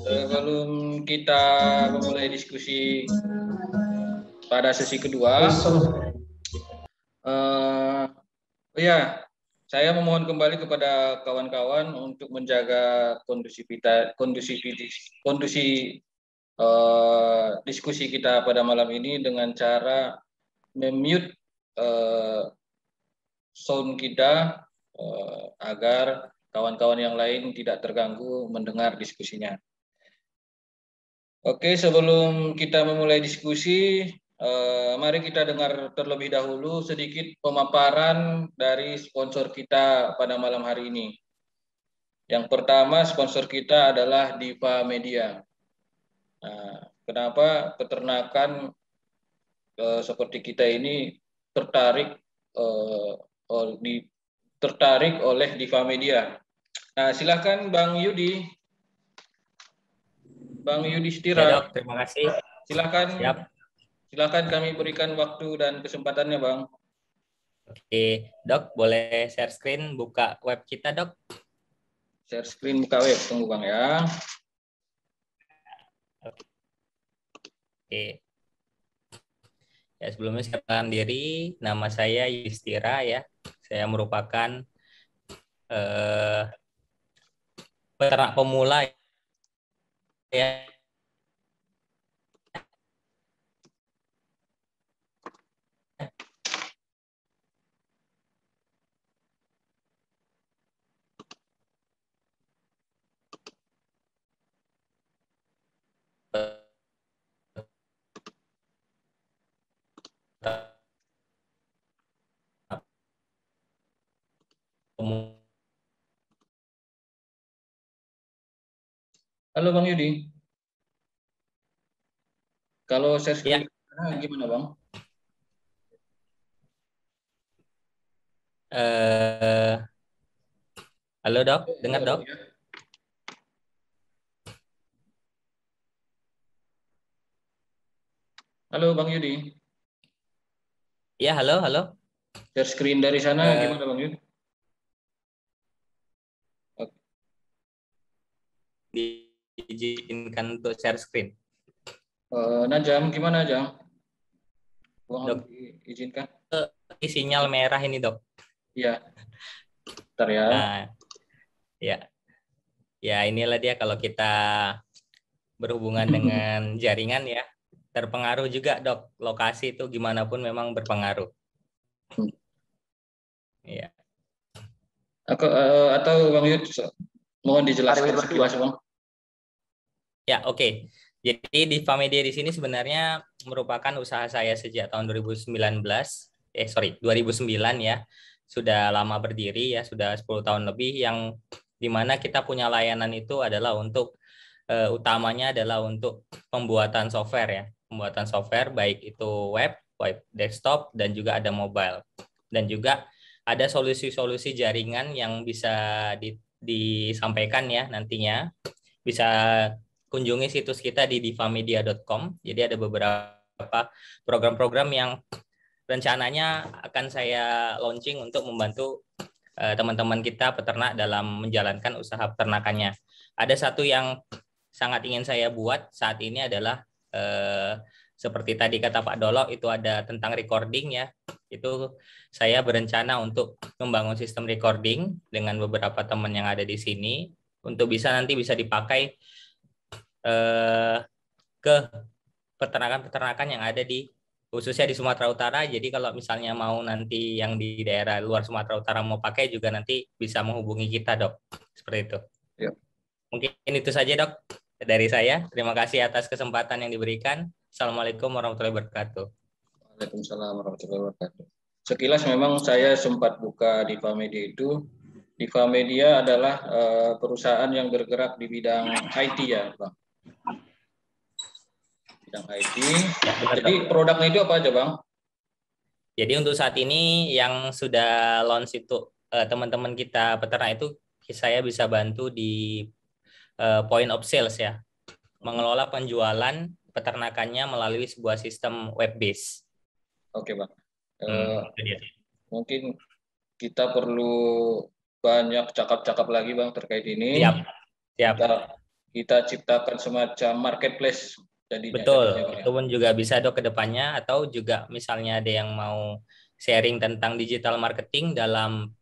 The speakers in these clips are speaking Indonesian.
Sebelum kita memulai diskusi pada sesi kedua, ya, saya memohon kembali kepada kawan-kawan untuk menjaga kondisi diskusi kita pada malam ini dengan cara memute sound kita agar kawan-kawan yang lain tidak terganggu mendengar diskusinya. Oke, sebelum kita memulai diskusi, mari kita dengar terlebih dahulu sedikit pemaparan dari sponsor kita pada malam hari ini. Yang pertama, sponsor kita adalah Diva Media. Nah, kenapa peternakan seperti kita ini tertarik oleh Diva Media? Nah, silakan Bang Yudi. Bang Yudhistira. Ya, Dok, terima kasih. Silakan kami berikan waktu dan kesempatannya, Bang. Oke, Dok, boleh share screen buka web kita, Dok? Share screen buka web, tunggu Bang ya. Oke. Ya, sebelumnya saya perkenalkan diri, nama saya Yudhistira ya. Saya merupakan peternak pemula ya. Halo Bang Yudi. Kalau share screen ya. Gimana Bang? Halo Dok, dengar Dok? Ya. Halo Bang Yudi. Ya, halo. Share screen dari sana gimana Bang Yudi? Diizinkan untuk share screen. Najam, gimana Najam? Dok, diizinkan? Sinyal merah ini Dok. Iya. Bentar ya. Nah, ya inilah dia kalau kita berhubungan dengan jaringan ya. Terpengaruh juga Dok. Lokasi itu gimana pun memang berpengaruh. Iya. Atau Bang Yud, mohon dijelaskan sekilas Bang. Ya, oke. Jadi Diva Media di sini sebenarnya merupakan usaha saya sejak tahun 2009 ya. Sudah lama berdiri ya, sudah 10 tahun lebih, yang dimana kita punya layanan itu adalah untuk utamanya adalah untuk pembuatan software ya. Pembuatan software baik itu web desktop dan juga ada mobile. Dan juga ada solusi-solusi jaringan yang bisa disampaikan ya nantinya. Bisa kunjungi situs kita di divamedia.com. Jadi ada beberapa program-program yang rencananya akan saya launching untuk membantu teman-teman kita peternak dalam menjalankan usaha peternakannya. Ada satu yang sangat ingin saya buat saat ini adalah seperti tadi kata Pak Dolo, itu ada tentang recording ya. Itu saya berencana untuk membangun sistem recording dengan beberapa teman yang ada di sini untuk nanti bisa dipakai ke peternakan-peternakan yang ada khususnya di Sumatera Utara. Jadi kalau misalnya mau nanti yang di daerah luar Sumatera Utara mau pakai juga nanti bisa menghubungi kita Dok. Seperti itu. Ya. Mungkin itu saja Dok dari saya. Terima kasih atas kesempatan yang diberikan. Assalamualaikum warahmatullahi wabarakatuh. Waalaikumsalam warahmatullahi wabarakatuh. Sekilas memang saya sempat buka Diva Media itu. Diva Media adalah perusahaan yang bergerak di bidang IT ya, Bang. Bidang IT. Ya, benar, jadi Dok. Produknya itu apa aja, Bang? Jadi untuk saat ini yang sudah launch itu teman-teman kita peternak itu saya bisa bantu di point of sales ya. Mengelola penjualan peternakannya melalui sebuah sistem web base. Oke, Bang. Mungkin kita perlu banyak cakap-cakap lagi Bang terkait ini. Siap. Siap. Kita ciptakan semacam marketplace jadinya. Betul, itu pun juga bisa Dok ke depannya, atau juga misalnya ada yang mau sharing tentang digital marketing dalam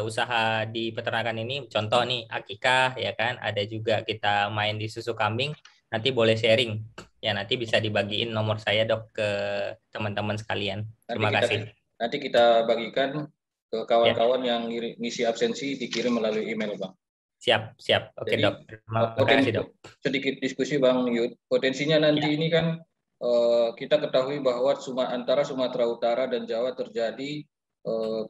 usaha di peternakan ini, contoh nih akikah ya kan, ada juga kita main di susu kambing, nanti boleh sharing ya, nanti bisa dibagiin nomor saya Dok ke teman-teman sekalian. Terima kasih. Nanti kita bagikan ke kawan-kawan yang ngisi absensi, dikirim melalui email Bang. Siap, siap. Oke Dok. Terima kasih Dok. Sedikit diskusi Bang Yud, potensinya nanti ini kan kita ketahui bahwa antara Sumatera Utara dan Jawa terjadi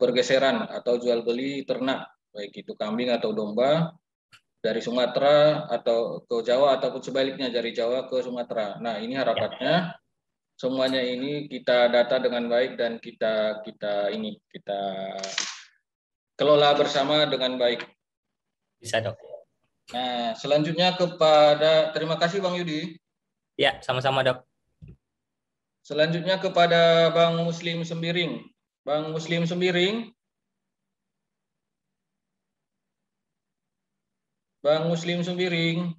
pergeseran atau jual beli ternak, baik itu kambing atau domba, dari Sumatera atau ke Jawa ataupun sebaliknya dari Jawa ke Sumatera. Nah ini harapannya semuanya ini kita data dengan baik dan kita kelola bersama dengan baik. Bisa Dok. Nah selanjutnya terima kasih Bang Yudi. Ya sama-sama Dok. Selanjutnya kepada Bang Muslim Sembiring. Bang Muslim Sembiring. Bang Muslim Sembiring.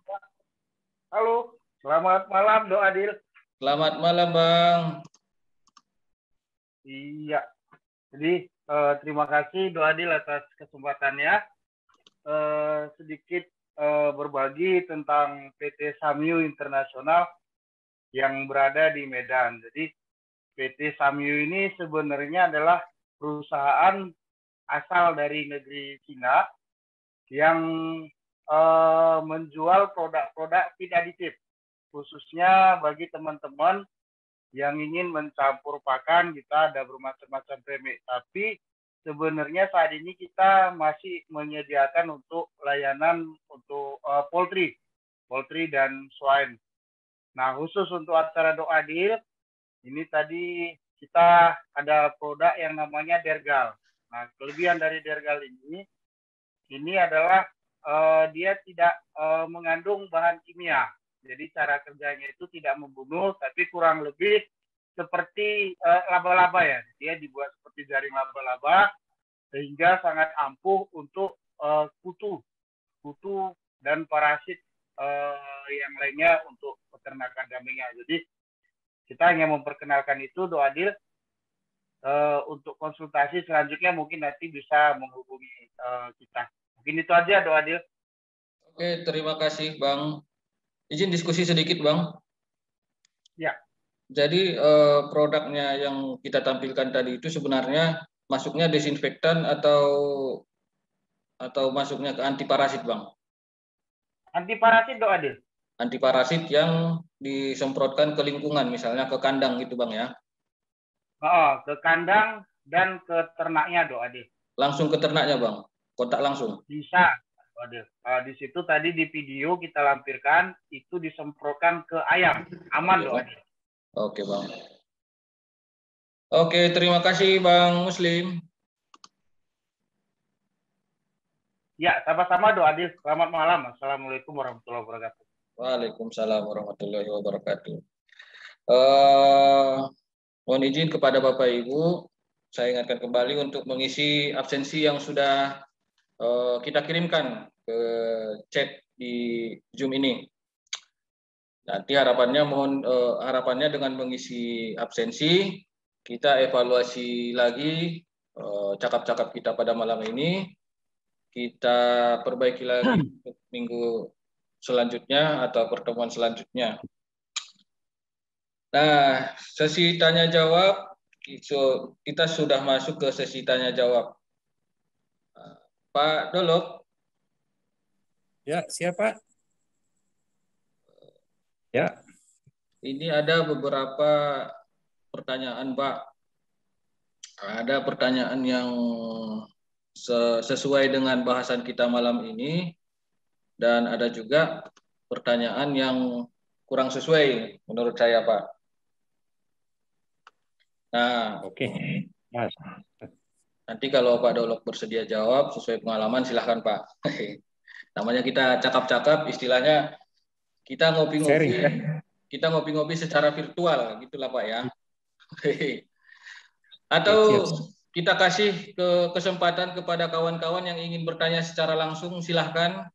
Halo, selamat malam Do Adil. Selamat malam Bang. Iya, jadi terima kasih Do Adil atas kesempatannya. Sedikit berbagi tentang PT Samyu Internasional yang berada di Medan. Jadi PT Samyu ini sebenarnya adalah perusahaan asal dari negeri Cina yang menjual produk-produk feed additif, khususnya bagi teman-teman yang ingin mencampur pakan. Kita ada bermacam-macam premix, tapi sebenarnya saat ini kita masih menyediakan untuk layanan untuk poultry dan swine. Nah, khusus untuk acara Do Adil, ini tadi kita ada produk yang namanya Dergal. Nah, kelebihan dari Dergal ini adalah dia tidak mengandung bahan kimia. Jadi cara kerjanya itu tidak membunuh, tapi kurang lebih seperti laba-laba ya. Dia dibuat seperti jaring laba-laba, sehingga sangat ampuh untuk kutu dan parasit yang lainnya untuk peternakan kambingnya. Jadi kita hanya memperkenalkan itu Do Adil. Untuk konsultasi selanjutnya mungkin nanti bisa menghubungi kita. Mungkin itu aja Do Adil. Oke, terima kasih Bang. Izin diskusi sedikit Bang. Ya. Jadi produknya yang kita tampilkan tadi itu sebenarnya masuknya desinfektan atau masuknya ke antiparasit Bang? Antiparasit Do Adil. Antiparasit yang disemprotkan ke lingkungan, misalnya ke kandang gitu Bang ya? Ke kandang dan ke ternaknya Do Adil. Langsung ke ternaknya Bang? Kontak langsung? Bisa Do Adil. Di situ tadi di video kita lampirkan, itu disemprotkan ke ayam. Aman Do Adil. Oke Bang. Oke, terima kasih Bang Muslim. Ya, sama-sama Do Adil. Selamat malam. Assalamualaikum warahmatullahi wabarakatuh. Waalaikumsalam warahmatullahi wabarakatuh. Mohon izin kepada Bapak Ibu, saya ingatkan kembali untuk mengisi absensi yang sudah kita kirimkan ke chat di Zoom ini. Nanti harapannya dengan mengisi absensi, kita evaluasi lagi cakap-cakap kita pada malam ini, kita perbaiki lagi untuk minggu selanjutnya atau pertemuan selanjutnya. Nah, sesi tanya jawab, kita sudah masuk ke sesi tanya jawab. Pak Dolok. Ya, siapa? Ya. Ini ada beberapa pertanyaan, Pak. Ada pertanyaan yang sesuai dengan bahasan kita malam ini, dan ada juga pertanyaan yang kurang sesuai menurut saya, Pak. Nah, oke. Mas. Nanti kalau Pak Dolok bersedia jawab sesuai pengalaman, silahkan Pak. Namanya kita cakap-cakap, istilahnya kita ngopi-ngopi, secara virtual, gitulah Pak ya. Atau kita kasih kesempatan kepada kawan-kawan yang ingin bertanya secara langsung, silahkan.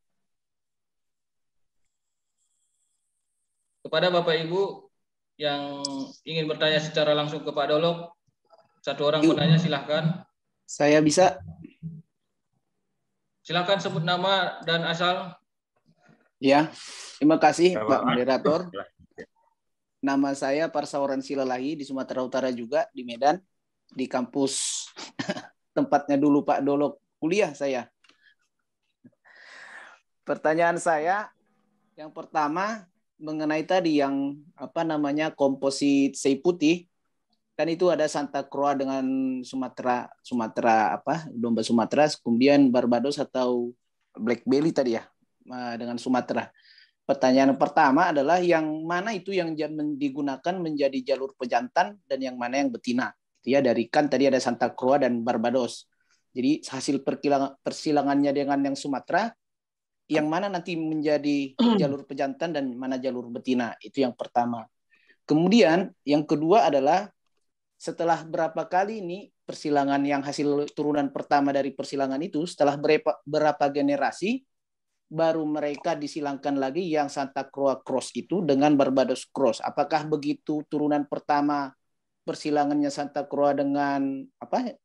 Kepada Bapak Ibu yang ingin bertanya secara langsung ke Pak Dolok, satu orang penanya silahkan. Saya bisa. Silahkan sebut nama dan asal. Ya, terima kasih Pak Moderator. Nama saya Parsauran Silalahi di Sumatera Utara juga, di Medan, di kampus tempatnya dulu Pak Dolok kuliah saya. Pertanyaan saya yang pertama mengenai tadi yang komposit sei putih, kan itu ada Santa Croix dengan Sumatera domba Sumatera, kemudian Barbados atau Black Belly tadi ya dengan Sumatera. Pertanyaan pertama adalah yang mana itu yang digunakan menjadi jalur pejantan dan yang mana yang betina. Ya, dari kan tadi ada Santa Croix dan Barbados. Jadi hasil persilangannya dengan yang Sumatera, yang mana nanti menjadi jalur pejantan dan mana jalur betina. Itu yang pertama. Kemudian yang kedua adalah setelah berapa kali ini persilangan yang hasil turunan pertama dari persilangan itu, setelah berapa generasi, baru mereka disilangkan lagi yang Santa Croix Cross itu dengan Barbados Cross. Apakah begitu turunan pertama persilangannya Santa Croix dengan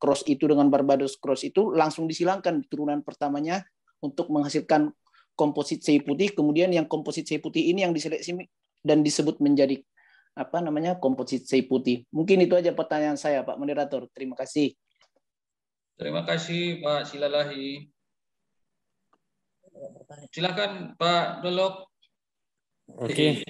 Cross itu dengan Barbados Cross itu langsung disilangkan turunan pertamanya untuk menghasilkan komposit sei putih, kemudian yang komposit sei putih ini yang diseleksi dan disebut menjadi komposit sei putih. Mungkin itu aja pertanyaan saya, Pak Moderator. Terima kasih. Terima kasih Pak Silalahi. Silakan Pak Dolok. Oke.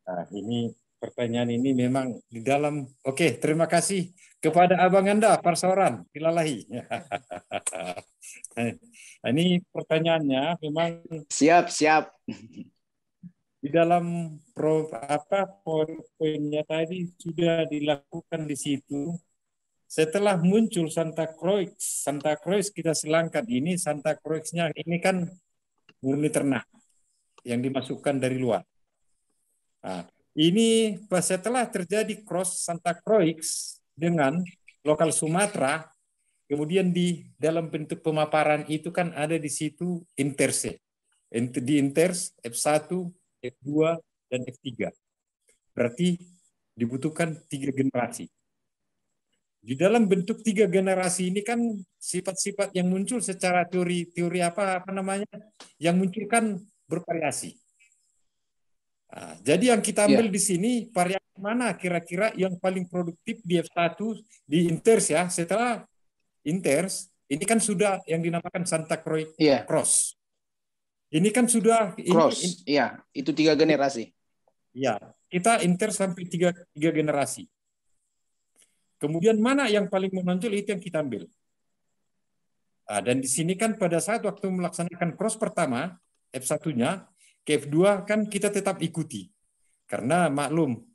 Nah, ini pertanyaan ini memang di dalam. Oke, terima kasih kepada Abang Anda, Parsauran Silalahi. Nah, ini pertanyaannya memang Siap. di dalam poinnya tadi sudah dilakukan di situ. Setelah muncul Santa Croix kita selangkat ini, Santa Croix-nya ini kan murni ternak yang dimasukkan dari luar. Nah, ini setelah terjadi cross Santa Croix dengan lokal Sumatera, kemudian di dalam bentuk pemaparan itu kan ada di situ interse. Di inters F1, F2, dan F3. Berarti dibutuhkan 3 generasi. Di dalam bentuk 3 generasi ini kan sifat-sifat yang muncul secara teori yang muncul kan bervariasi. Nah, jadi yang kita ambil di sini variasi mana kira-kira yang paling produktif di F1 di inters ya. Setelah inters ini kan sudah yang dinamakan Santa Croix Cross. Ini kan sudah Cross. Iya, itu 3 generasi. Ya, kita inters sampai 3 generasi. Kemudian mana yang paling menonjol itu yang kita ambil. Nah, dan di sini kan pada saat waktu melaksanakan cross pertama, F1-nya, ke F2 kan kita tetap ikuti. Karena maklum,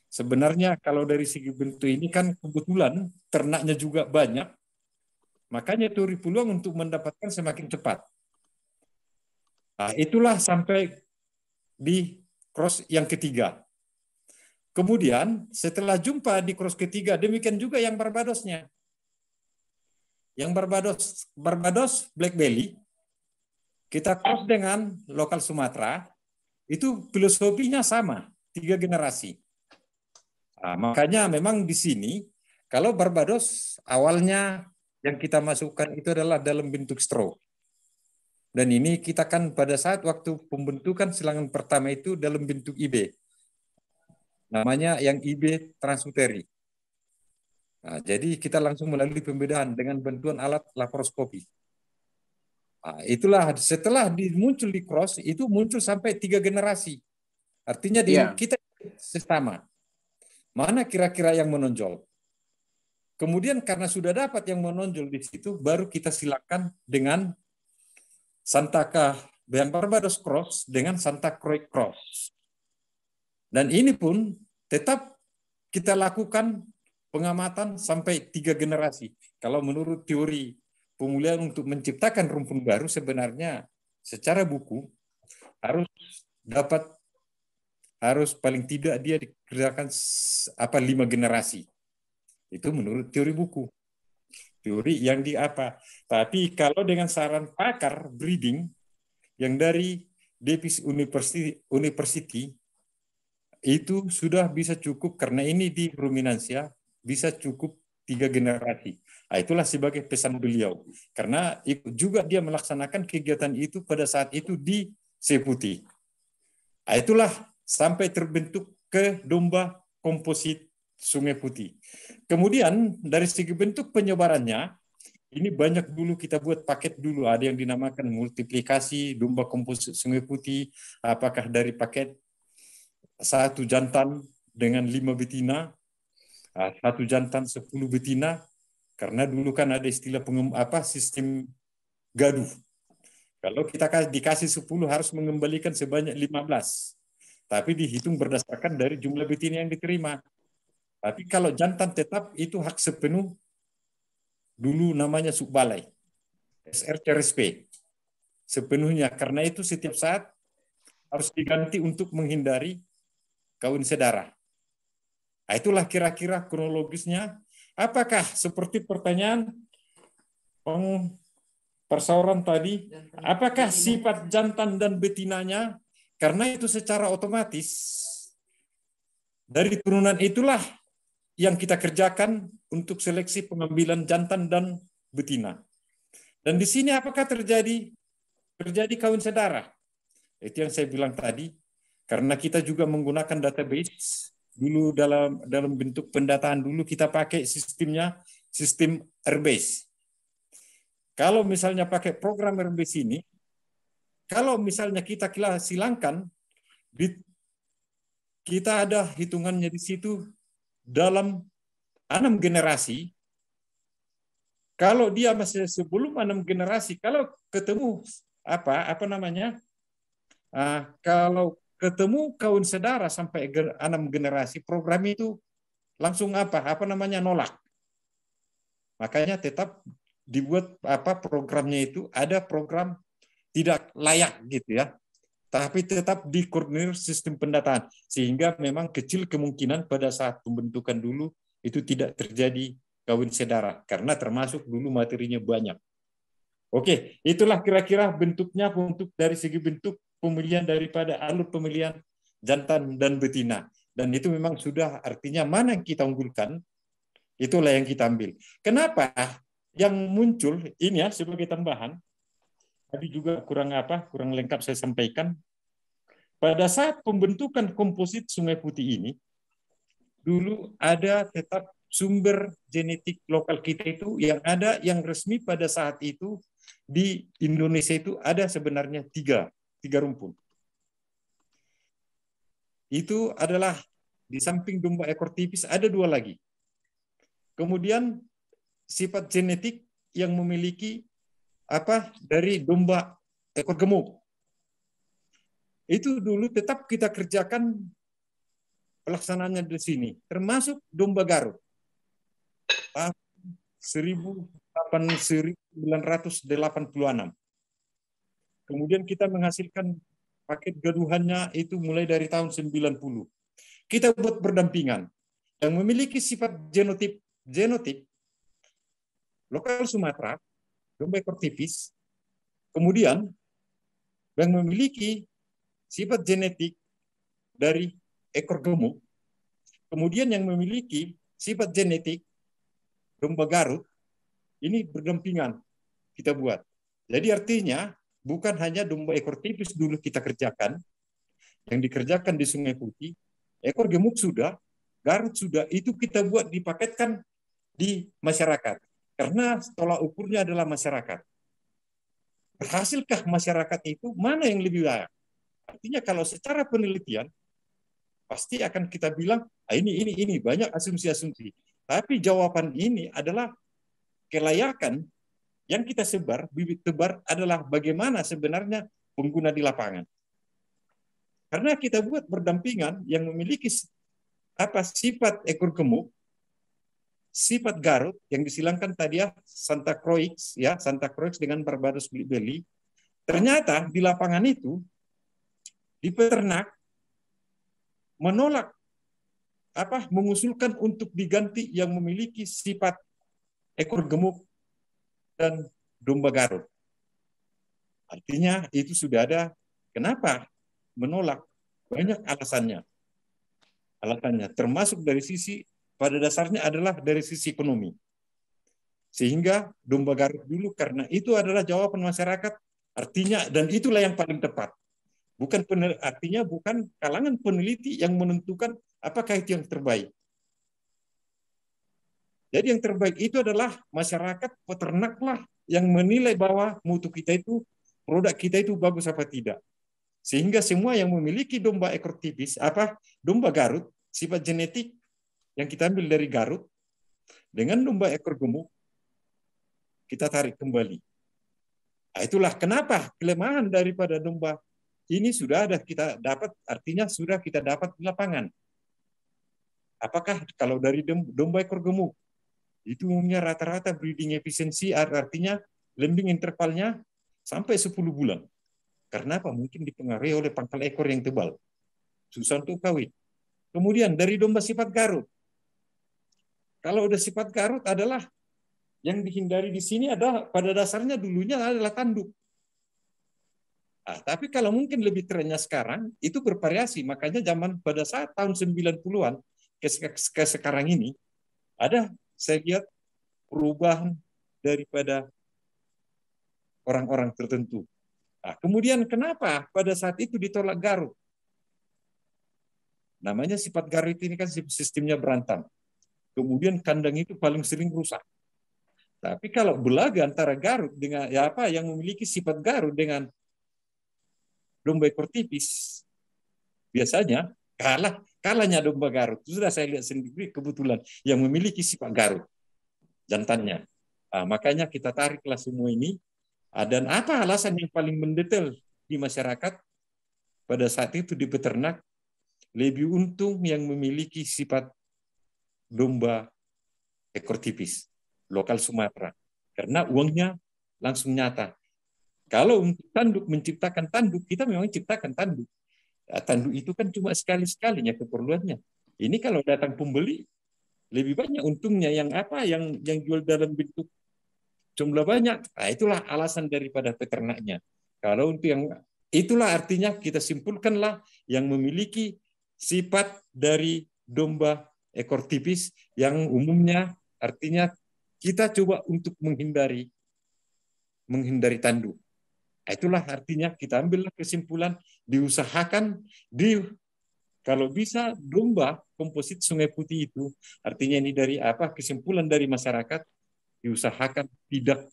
sebenarnya kalau dari segi bentuk ini kan kebetulan ternaknya juga banyak, makanya teori peluang untuk mendapatkan semakin cepat. Nah, itulah sampai di cross yang ketiga. Kemudian setelah jumpa di cross ketiga, demikian juga yang Barbadosnya. Yang Barbados Black Belly, kita cross dengan lokal Sumatera, itu filosofinya sama, 3 generasi. Nah, makanya memang di sini, kalau Barbados awalnya yang kita masukkan itu adalah dalam bentuk straw. Dan ini kita kan pada saat waktu pembentukan silangan pertama itu dalam bentuk IB. Namanya yang IB transuteri. Nah, jadi kita langsung melalui pembedaan dengan bantuan alat laparoskopi. Nah, itulah setelah muncul di cross itu muncul sampai 3 generasi. Artinya kita sama. Mana kira-kira yang menonjol? Kemudian karena sudah dapat yang menonjol di situ, baru kita silakan dengan Barbados Cross dengan Santa Croix Cross. Dan ini pun tetap kita lakukan pengamatan sampai 3 generasi. Kalau menurut teori pemulihan untuk menciptakan rumpun baru sebenarnya secara buku harus paling tidak dia dikerjakan 5 generasi. Itu menurut teori buku. teori yang di apa. Tapi kalau dengan saran pakar breeding yang dari Davis University itu sudah bisa cukup, karena ini di ruminansia bisa cukup 3 generasi. Nah, itulah sebagai pesan beliau. Karena juga dia melaksanakan kegiatan itu pada saat itu di Seputi. Nah, itulah sampai terbentuk ke domba komposit Sungai Putih. Kemudian dari segi bentuk penyebarannya, ini banyak dulu kita buat paket dulu. Ada yang dinamakan multiplikasi domba komposit Sungai Putih. Apakah dari paket 1 jantan dengan 5 betina, 1 jantan 10 betina, karena dulu kan ada istilah sistem gaduh. Kalau kita dikasih 10 harus mengembalikan sebanyak 15. Tapi dihitung berdasarkan dari jumlah betina yang diterima. Tapi kalau jantan tetap itu hak sepenuh, dulu namanya subbalai, SRCRSP, sepenuhnya. Karena itu setiap saat harus diganti untuk menghindari kawin sedara. Nah, itulah kira-kira kronologisnya. Apakah seperti pertanyaan perseorangan tadi, apakah sifat jantan dan betinanya? Karena itu secara otomatis dari turunan itulah yang kita kerjakan untuk seleksi pengambilan jantan dan betina. Dan di sini apakah terjadi kawin sedara? Itu yang saya bilang tadi. Karena kita juga menggunakan database dulu dalam bentuk pendataan dulu kita pakai sistemnya sistem RBase. Kalau misalnya pakai program RBase ini, kalau misalnya kita silangkan, kita ada hitungannya di situ dalam 6 generasi. Kalau dia masih sebelum 6 generasi, kalau ketemu kalau ketemu kawin sedara sampai 6 generasi, program itu langsung nolak. Makanya tetap dibuat programnya itu ada program tidak layak gitu ya. Tapi tetap dikoordinir sistem pendataan sehingga memang kecil kemungkinan pada saat pembentukan dulu itu tidak terjadi kawin sedara karena termasuk dulu materinya banyak. Oke, itulah kira-kira bentuknya untuk dari segi bentuk pemilihan daripada alur pemilihan jantan dan betina. Dan itu memang sudah artinya mana yang kita unggulkan, itulah yang kita ambil. Kenapa yang muncul ini ya sebagai tambahan, tadi juga kurang lengkap saya sampaikan. Pada saat pembentukan komposit Sungai Putih ini, dulu ada tetap sumber genetik lokal kita itu yang ada yang resmi pada saat itu di Indonesia itu ada sebenarnya tiga rumpun. Itu adalah di samping domba ekor tipis ada 2 lagi. Kemudian sifat genetik yang memiliki dari domba ekor gemuk. Itu dulu tetap kita kerjakan pelaksanaannya di sini, termasuk domba Garut. 1986. Kemudian kita menghasilkan paket gaduhannya itu mulai dari tahun 90. Kita buat berdampingan yang memiliki sifat genotip lokal Sumatera, domba ekor tipis, kemudian yang memiliki sifat genetik dari ekor gemuk, kemudian yang memiliki sifat genetik domba Garut, ini berdampingan kita buat. Jadi artinya bukan hanya domba ekor tipis dulu kita kerjakan, yang dikerjakan di Sungai Putih, ekor gemuk sudah, Garut sudah, itu kita buat dipaketkan di masyarakat. Karena tolak ukurnya adalah masyarakat. Berhasilkah masyarakat itu mana yang lebih layak? Artinya kalau secara penelitian pasti akan kita bilang ini banyak asumsi-asumsi. Tapi jawaban ini adalah kelayakan yang kita sebar, bibit tebar adalah bagaimana sebenarnya pengguna di lapangan. Karena kita buat berdampingan yang memiliki sifat ekor gemuk, sifat Garut yang disilangkan tadi ya Santa Croix dengan Barbados Belly. Ternyata di lapangan itu di peternak menolak mengusulkan untuk diganti yang memiliki sifat ekor gemuk dan domba Garut. Artinya itu sudah ada. Kenapa menolak? Banyak alasannya. Termasuk dari sisi, pada dasarnya adalah dari sisi ekonomi. Sehingga domba Garut dulu, karena itu adalah jawaban masyarakat, artinya, dan itulah yang paling tepat. Artinya bukan kalangan peneliti yang menentukan apakah itu yang terbaik. Jadi yang terbaik itu adalah masyarakat, peternaklah yang menilai bahwa mutu kita itu, produk kita itu bagus apa tidak. Sehingga semua yang memiliki domba ekor tipis, domba Garut, sifat genetik yang kita ambil dari Garut, dengan domba ekor gemuk, kita tarik kembali. Nah, itulah kenapa kelemahan daripada domba ini sudah ada kita dapat, artinya sudah kita dapat di lapangan. Apakah kalau dari domba ekor gemuk, itu umumnya rata-rata breeding efisiensi, artinya lambing intervalnya sampai 10 bulan. Karena apa? Mungkin dipengaruhi oleh pangkal ekor yang tebal. Susah untuk kawin. Kemudian dari domba sifat Garut. Kalau udah sifat Garut adalah yang dihindari di sini adalah pada dasarnya dulunya adalah tanduk. Nah, tapi kalau mungkin lebih trennya sekarang, itu bervariasi. Makanya pada saat tahun 90-an ke sekarang ini, ada saya lihat perubahan daripada orang-orang tertentu. Nah, kemudian kenapa pada saat itu ditolak Garut? Namanya sifat Garut ini kan sistemnya berantam. Kemudian kandang itu paling sering rusak. Tapi kalau belaga antara Garut dengan yang memiliki sifat Garut dengan domba ekor tipis, biasanya kalahnya domba Garut. Sudah saya lihat sendiri kebetulan yang memiliki sifat Garut jantannya. Nah, makanya kita tariklah semua ini. Dan apa alasan yang paling mendetail di masyarakat pada saat itu di peternak, lebih untung yang memiliki sifat domba ekor tipis lokal Sumatera, karena uangnya langsung nyata. Kalau untuk tanduk, menciptakan tanduk, kita memang ciptakan tanduk. Tanduk itu kan cuma sekali-sekalinya keperluannya. Ini kalau datang pembeli, lebih banyak untungnya yang jual dalam bentuk jumlah banyak. Nah, itulah alasan daripada peternaknya. Kalau untuk yang itulah artinya kita simpulkanlah yang memiliki sifat dari domba ekor tipis yang umumnya artinya kita coba untuk menghindari tanduk. Itulah artinya kita ambillah kesimpulan, diusahakan kalau bisa domba komposit Sungai Putih itu, artinya ini dari kesimpulan dari masyarakat, diusahakan tidak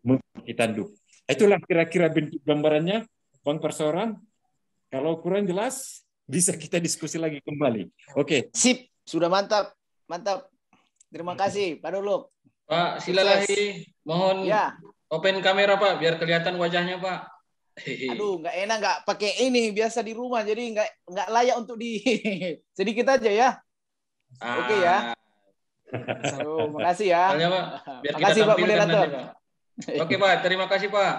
memiliki tanduk. Itulah kira-kira bentuk gambarannya, Bang Perseoran. Kalau kurang jelas, bisa kita diskusi lagi kembali. Oke. Sip, sudah mantap. Mantap. Terima kasih, Pak Dolok. Pak Silalahi, mohon open kamera Pak, biar kelihatan wajahnya Pak. Aduh, nggak enak nggak pakai ini, biasa di rumah, jadi nggak layak untuk sedikit aja ya. Oke ya. Aduh, makasih ya. Soalnya, Pak, biar makasih kita Pak Moderator. Nanti, Pak. Oke Pak, terima kasih Pak.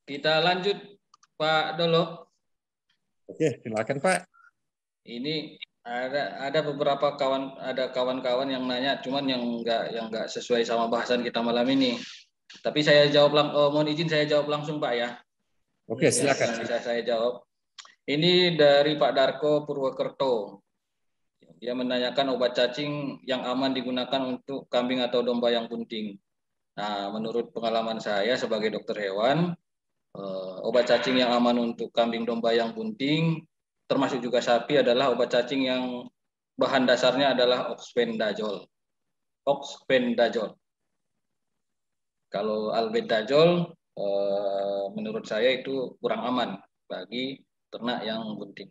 Kita lanjut Pak Dolok. Oke, silakan Pak. Ini ada beberapa kawan-kawan yang nanya, cuman yang nggak sesuai sama bahasan kita malam ini. Tapi saya jawab mohon izin saya jawab langsung Pak ya. Oke, silakan. Bisa saya jawab. Ini dari Pak Darko Purwokerto. Dia menanyakan obat cacing yang aman digunakan untuk kambing atau domba yang bunting. Nah, menurut pengalaman saya sebagai dokter hewan, obat cacing yang aman untuk kambing domba yang bunting, termasuk juga sapi, adalah obat cacing yang bahan dasarnya adalah oxbendazole. Kalau albendazole, menurut saya itu kurang aman bagi ternak yang bunting.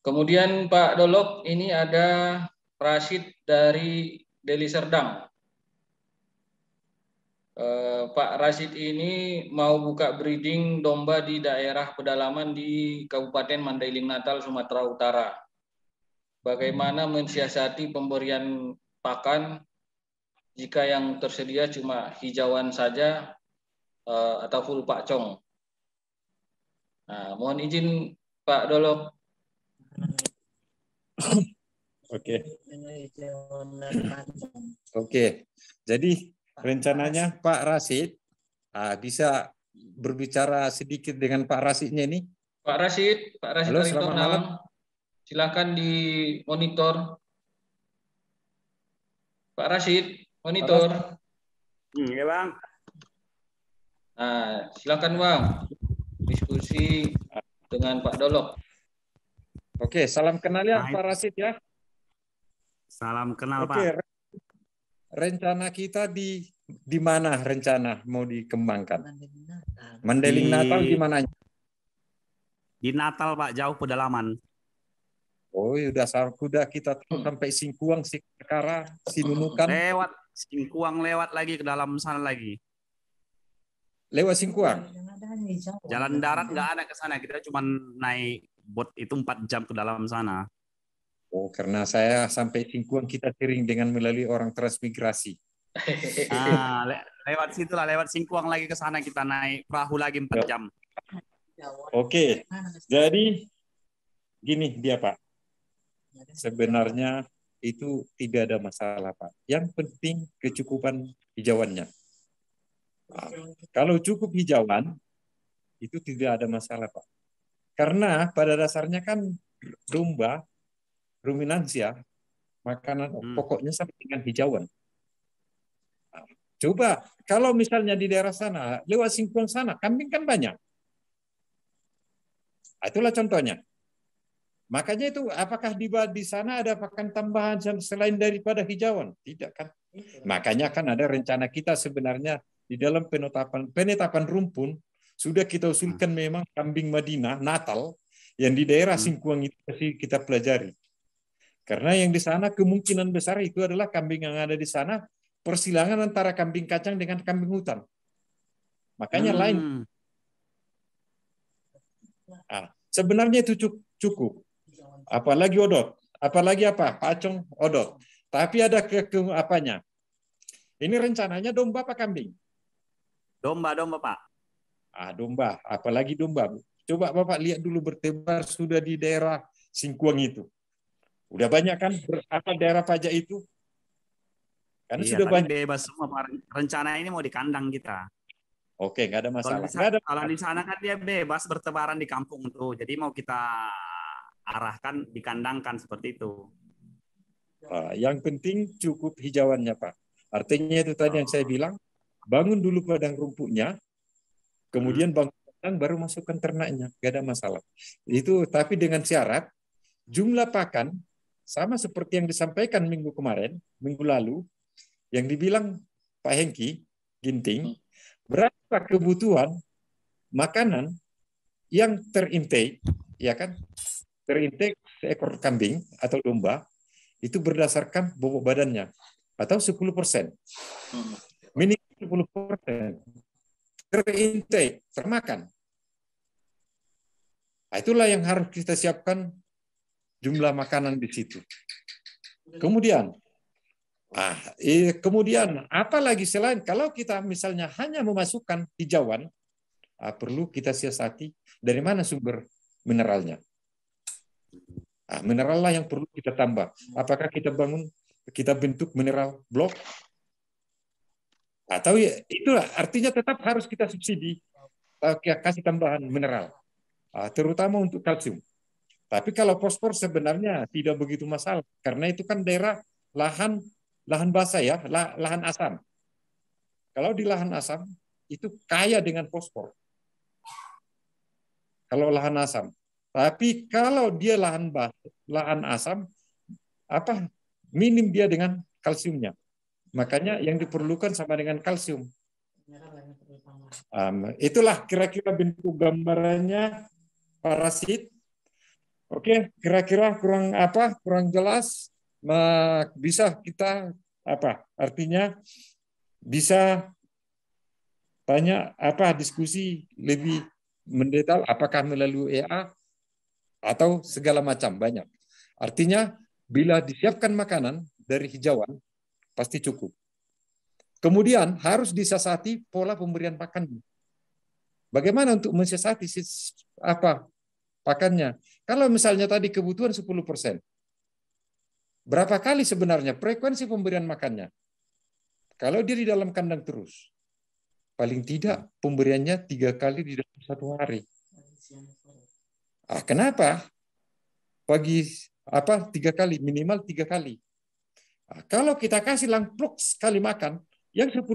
Kemudian Pak Dolok, ini ada Rashid dari Deli Serdang. Pak Rashid ini mau buka breeding domba di daerah pedalaman di Kabupaten Mandailing Natal, Sumatera Utara. Bagaimana mensiasati pemberian pakan jika yang tersedia cuma hijauan saja atau full pakcong? Nah, mohon izin Pak Dolok. Oke. Oke. Jadi rencananya Pak Rasid bisa berbicara sedikit dengan Pak Rasidnya ini. Pak Rashid Halo, selamat malam. Silakan di monitor. Pak Rashid, monitor. Ya Bang. Nah, silakan Bang. Diskusi dengan Pak Dolok. Oke, salam kenal ya Pak Rasid ya. Salam kenal Oke, Pak. rencana kita di mana rencana mau dikembangkan? Mandailing Natal di mananya? Di Natal Pak, jauh pedalaman. Oh, udah kita sampai Singkuang, Sikara, Sinunukan. Lewat Singkuang, lewat lagi ke dalam sana lagi. Lewat Singkuang. Jalan darat nggak ada ke sana, kita cuma naik bot itu 4 jam ke dalam sana. Oh, karena saya sampai Singkuang kita sering dengan melalui orang transmigrasi. Lewat situlah, lewat Singkuang lagi ke sana kita naik perahu lagi 4 jam. Oke, jadi gini dia Pak. Sebenarnya itu tidak ada masalah Pak. Yang penting kecukupan hijauannya. Kalau cukup hijauan, itu tidak ada masalah Pak. Karena pada dasarnya kan domba, ruminansia, makanan pokoknya sama dengan hijauan. Coba, kalau misalnya di daerah sana, lewat Singkuang sana, kambing kan banyak. Itulah contohnya. Makanya itu, apakah di sana ada pakan tambahan selain daripada hijauan? Tidak kan? Makanya kan ada rencana kita sebenarnya di dalam penetapan rumpun, sudah kita usulkan memang kambing Madinah, Natal, yang di daerah Singkuang itu kita pelajari. Karena yang di sana kemungkinan besar itu adalah kambing yang ada di sana, persilangan antara kambing kacang dengan kambing hutan. Makanya lain. Sebenarnya itu cukup. Apalagi odot. Apalagi apa? Pacong, odot. Tapi ada apanya? Ini rencananya domba apa kambing? Domba Pak. Domba. Apalagi domba. Coba Bapak lihat dulu bertebar sudah di daerah Singkuang itu. Udah banyak kan apa daerah pajak itu? Karena sudah banyak. Bebas semua Pak. Rencana ini mau di kandang kita. Oke, nggak ada masalah. Kalau di sana kan dia bebas bertebaran di kampung tuh. Jadi mau kita arahkan, dikandangkan seperti itu. Yang penting cukup hijauannya Pak. Artinya itu tadi yang saya bilang, bangun dulu padang rumputnya, kemudian bangun padang baru masukkan ternaknya, nggak ada masalah. Itu tapi dengan syarat jumlah pakan sama seperti yang disampaikan minggu lalu, yang dibilang Pak Hengki Ginting, berapa kebutuhan makanan yang terintake, ya kan? Terintake seekor kambing atau domba itu berdasarkan bobot badannya atau 10%. Minimal 10% terintake, termakan. Itulah yang harus kita siapkan jumlah makanan di situ. Kemudian apalagi selain kalau kita misalnya hanya memasukkan hijauan, perlu kita siasati dari mana sumber mineralnya. Mineral lah yang perlu kita tambah. Apakah kita bentuk mineral blok? Atau itulah artinya tetap harus kita subsidi, kasih tambahan mineral, terutama untuk kalsium. Tapi kalau fosfor sebenarnya tidak begitu masalah, karena itu kan daerah lahan basah ya, lahan asam. Kalau di lahan asam itu kaya dengan fosfor. Kalau lahan asam. Tapi kalau dia lahan asam, minim dia dengan kalsiumnya. Makanya yang diperlukan sama dengan kalsium. Itulah kira-kira bentuk gambarannya parasit. Oke, kira-kira kurang jelas. Bisa kita artinya bisa tanya diskusi lebih mendetail apakah melalui EA atau segala macam banyak. Artinya bila disiapkan makanan dari hijauan pasti cukup. Kemudian harus disiasati pola pemberian pakan. Bagaimana untuk mensiasati pakannya? Kalau misalnya tadi kebutuhan 10%, Berapa kali sebenarnya frekuensi pemberian makannya? Kalau dia di dalam kandang terus, paling tidak pemberiannya 3 kali di dalam 1 hari. Kenapa? Pagi 3 kali, minimal 3 kali. Kalau kita kasih langpluk sekali makan, yang 10%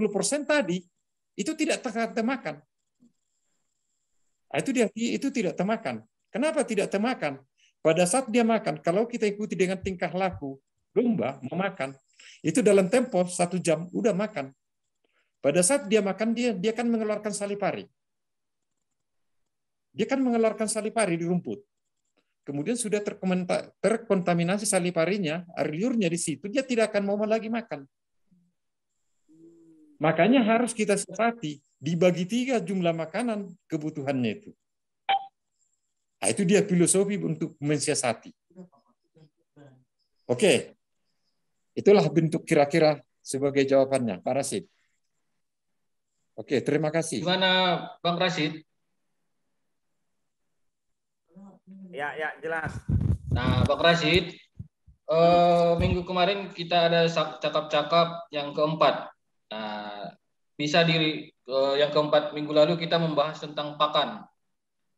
tadi itu tidak termakan. Itu tidak termakan. Kenapa tidak termakan? Pada saat dia makan, kalau kita ikuti dengan tingkah laku domba memakan, itu dalam tempo 1 jam udah makan. Pada saat dia makan, dia kan mengeluarkan salipari. Dia kan mengeluarkan salipari di rumput. Kemudian sudah terkontaminasi saliparinya, air liurnya di situ, dia tidak akan mau lagi makan. Makanya harus kita siasati, dibagi 3 jumlah makanan kebutuhannya itu. Itu dia filosofi untuk mensiasati. Oke, itulah bentuk kira-kira sebagai jawabannya, Pak Rasid. Oke, terima kasih. Gimana Bang Rasid? Ya, jelas. Nah, Bang Rasid, minggu kemarin kita ada cakap-cakap yang keempat. Nah, yang keempat minggu lalu kita membahas tentang pakan.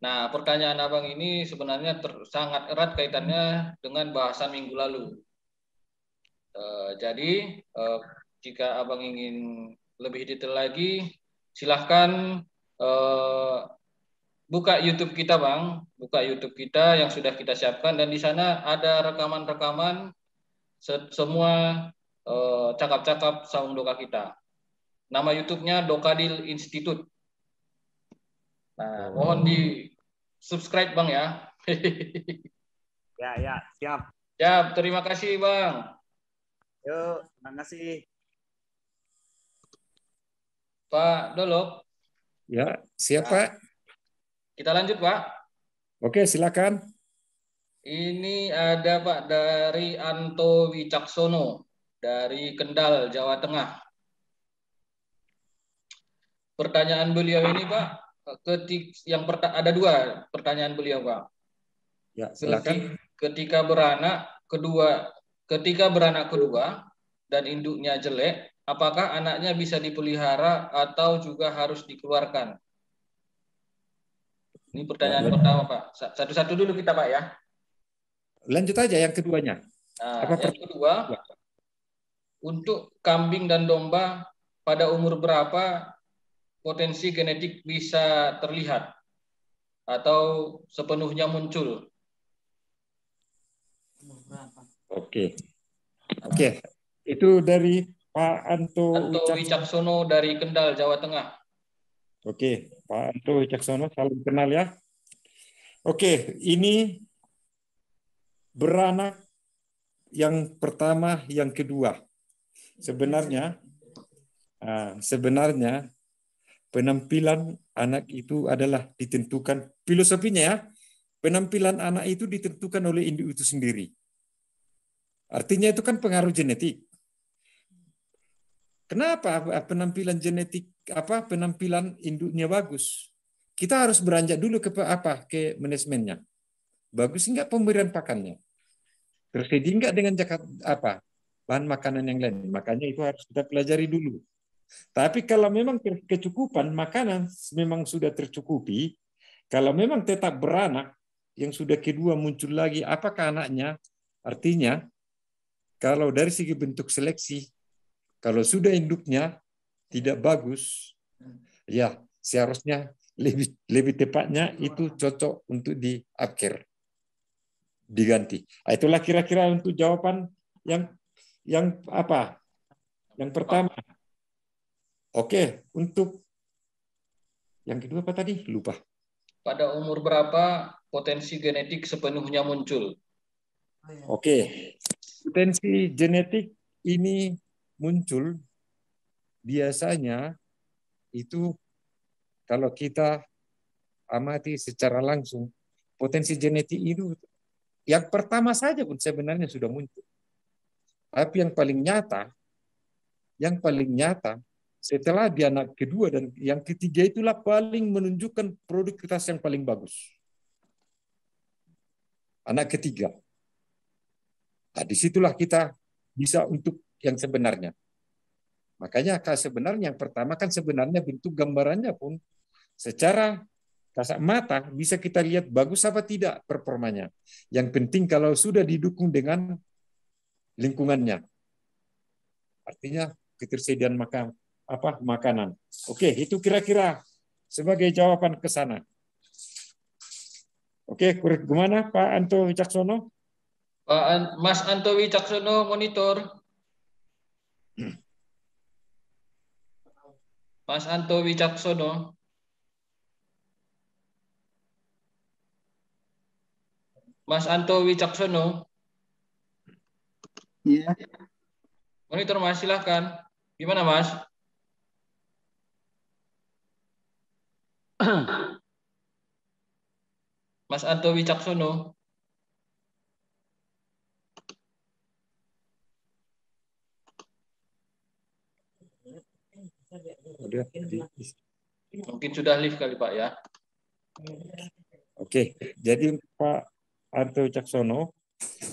Nah, pertanyaan Abang ini sebenarnya sangat erat kaitannya dengan bahasan minggu lalu. Jadi, jika Abang ingin lebih detail lagi, silahkan buka YouTube kita, Bang. Buka YouTube kita yang sudah kita siapkan, dan di sana ada rekaman-rekaman semua cakap-cakap Saung Doka kita. Nama YouTube-nya Dokadil Institute. Nah, mohon di subscribe Bang ya. Ya, siap. Siap, terima kasih Bang. Yuk, terima kasih. Pak Dolok. Ya, siapa? Kita lanjut Pak. Oke, silakan. Ini ada Pak dari Anto Wicaksono dari Kendal, Jawa Tengah. Pertanyaan beliau ini Pak, ada 2 pertanyaan beliau Pak. Ya, silakan. Ketika beranak kedua dan induknya jelek, apakah anaknya bisa dipelihara atau juga harus dikeluarkan? Ini pertanyaan pertama Pak. Satu-satu dulu kita Pak ya. Lanjut aja yang keduanya. Nah, yang kedua, untuk kambing dan domba pada umur berapa potensi genetik bisa terlihat atau sepenuhnya muncul? Oke. Itu dari Pak Anto Wicaksono dari Kendal, Jawa Tengah. Oke, Pak Anto Wicaksono, salam kenal ya. Oke, ini beranak yang pertama, yang kedua. Sebenarnya penampilan anak itu adalah ditentukan, filosofinya ya, penampilan anak itu ditentukan oleh induk itu sendiri. Artinya itu kan pengaruh genetik. Kenapa penampilan penampilan induknya bagus? Kita harus beranjak dulu ke manajemennya. Bagus enggak pemberian pakannya? Tersedia enggak dengan bahan makanan yang lain? Makanya itu harus kita pelajari dulu. Tapi kalau memang kecukupan makanan memang sudah tercukupi, kalau memang tetap beranak, yang sudah kedua muncul lagi, apakah anaknya? Artinya, kalau dari segi bentuk seleksi, kalau sudah induknya tidak bagus, ya seharusnya lebih tepatnya itu cocok untuk di-upcare, diganti. Itulah kira-kira untuk jawaban yang pertama. Oke, untuk yang kedua apa tadi? Lupa. Pada umur berapa potensi genetik sepenuhnya muncul? Oke, potensi genetik ini muncul biasanya itu kalau kita amati secara langsung, potensi genetik itu yang pertama saja pun sebenarnya sudah muncul. Tapi yang paling nyata setelah di anak kedua dan yang ketiga itulah paling menunjukkan produktivitas yang paling bagus. Anak ketiga. Nah, disitulah kita bisa untuk yang sebenarnya. Makanya sebenarnya yang pertama kan sebenarnya bentuk gambarannya pun secara kasat mata bisa kita lihat bagus apa tidak performanya. Yang penting kalau sudah didukung dengan lingkungannya. Artinya ketersediaan makanan. Oke, itu kira-kira sebagai jawaban ke sana. Oke, gimana Pak Anto Wicaksono? Mas Anto Wicaksono monitor. Mas Anto Wicaksono. Mas Anto Wicaksono. Iya. Monitor Mas, silahkan. Gimana Mas? Mas Anto Wicaksono. Mungkin sudah live kali Pak ya. Oke, jadi Pak Anto Wicaksono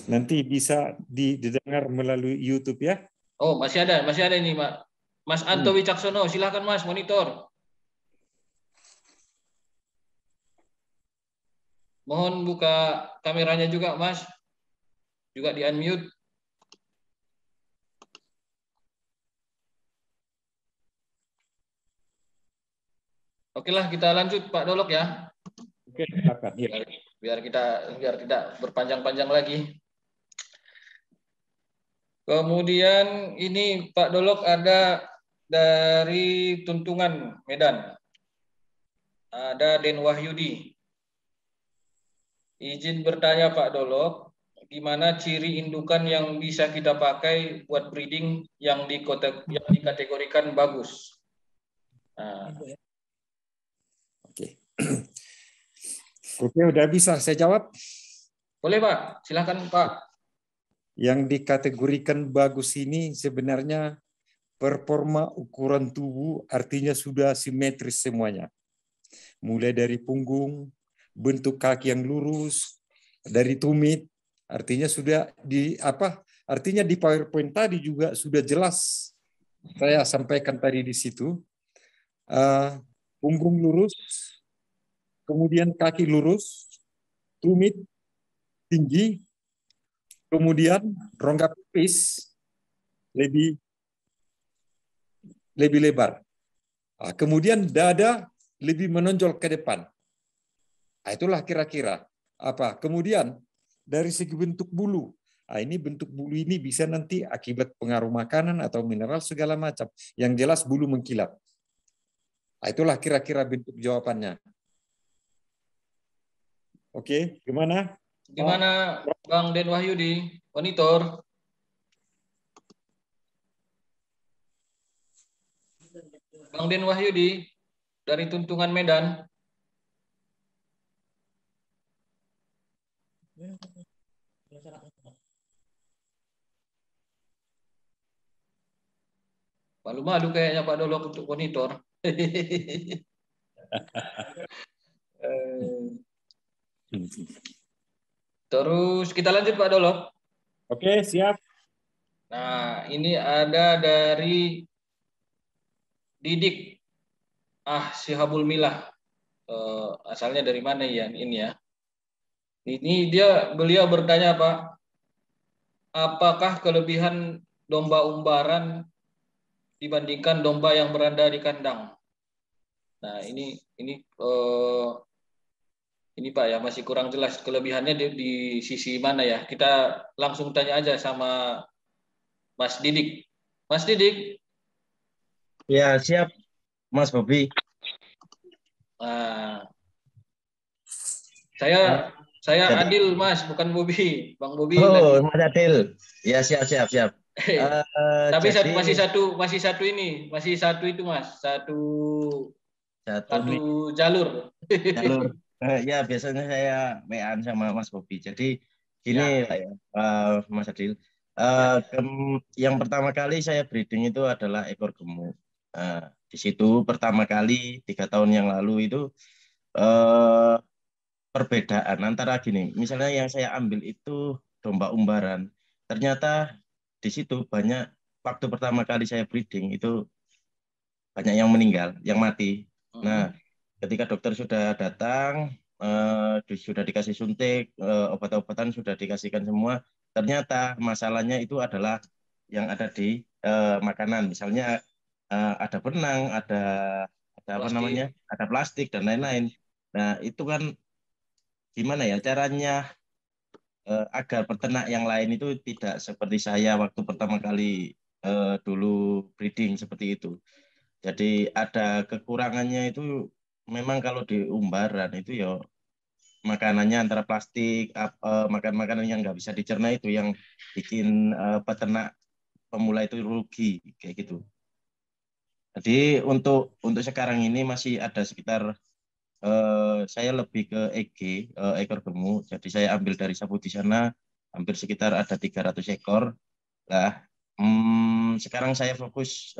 nanti bisa didengar melalui YouTube ya. Oh, masih ada ini, Pak. Mas Anto Wicaksono, silakan Mas monitor. Mohon buka kameranya juga, Mas. Juga di unmute. Oke lah, kita lanjut Pak Dolok ya. Oke, silakan. Ya. Biar tidak berpanjang-panjang lagi. Kemudian ini Pak Dolok ada dari Tuntungan Medan. Ada Den Wahyudi. Izin bertanya Pak Dolok, gimana ciri indukan yang bisa kita pakai buat breeding yang dikategorikan bagus? Nah. Oke. Oke, udah bisa saya jawab? Boleh Pak, silakan Pak. Yang dikategorikan bagus ini sebenarnya performa ukuran tubuh artinya sudah simetris semuanya. Mulai dari punggung, bentuk kaki yang lurus, dari tumit, artinya sudah artinya di PowerPoint tadi juga sudah jelas saya sampaikan tadi di situ. Punggung lurus, kemudian kaki lurus, tumit tinggi, kemudian rongga pelvis lebih lebar. Kemudian dada lebih menonjol ke depan. Itulah kira-kira apa. Kemudian dari segi bentuk bulu. Ini bentuk bulu ini bisa nanti akibat pengaruh makanan atau mineral segala macam. Yang jelas bulu mengkilap. Itulah kira-kira bentuk jawabannya. Oke, gimana? Gimana Bang Den Wahyudi? Monitor. Bang Den Wahyudi dari Tuntungan Medan. Malu-malu kayaknya Pak Dolok untuk monitor. Terus kita lanjut Pak Dolok. Oke, siap. Nah, ini ada dari Didik Sihabul Milah. Asalnya dari mana ya ini ya? Ini beliau bertanya Pak, apakah kelebihan domba umbaran dibandingkan domba yang berada di kandang? Nah, ini Pak ya, masih kurang jelas kelebihannya di sisi mana ya. Kita langsung tanya aja sama Mas Didik. Mas Didik. Ya, siap Mas Bobi. Nah, saya Adil Mas, bukan Bobi. Bang Bobi. Oh, Mas Adil. Ya, siap. Tapi masih satu ini, masih satu itu Mas, satu jalur. Ya, biasanya saya WA sama Mas Bobi. Jadi gini ya. Mas Adil. Yang pertama kali saya breeding itu adalah ekor gemuk. Di situ pertama kali 3 tahun yang lalu itu perbedaan antara gini. Misalnya yang saya ambil itu domba umbaran. ternyata di situ banyak, waktu pertama kali saya breeding itu banyak yang meninggal, yang mati. Nah, ketika dokter sudah datang, sudah dikasih suntik, obat-obatan sudah dikasihkan semua, ternyata masalahnya itu adalah yang ada di makanan. Misalnya ada benang, ada apa namanya, ada plastik dan lain-lain. Nah, itu kan gimana ya caranya agar peternak yang lain itu tidak seperti saya waktu pertama kali dulu breeding seperti itu. Jadi ada kekurangannya itu memang kalau di umbaran itu ya makanannya antara plastik, makan makanan yang nggak bisa dicerna itu yang bikin peternak pemula itu rugi kayak gitu. Jadi untuk sekarang ini masih ada sekitar saya lebih ke EG, ekor gemuk. Jadi saya ambil dari sapu di sana hampir sekitar ada 300 ekor. Nah, sekarang saya fokus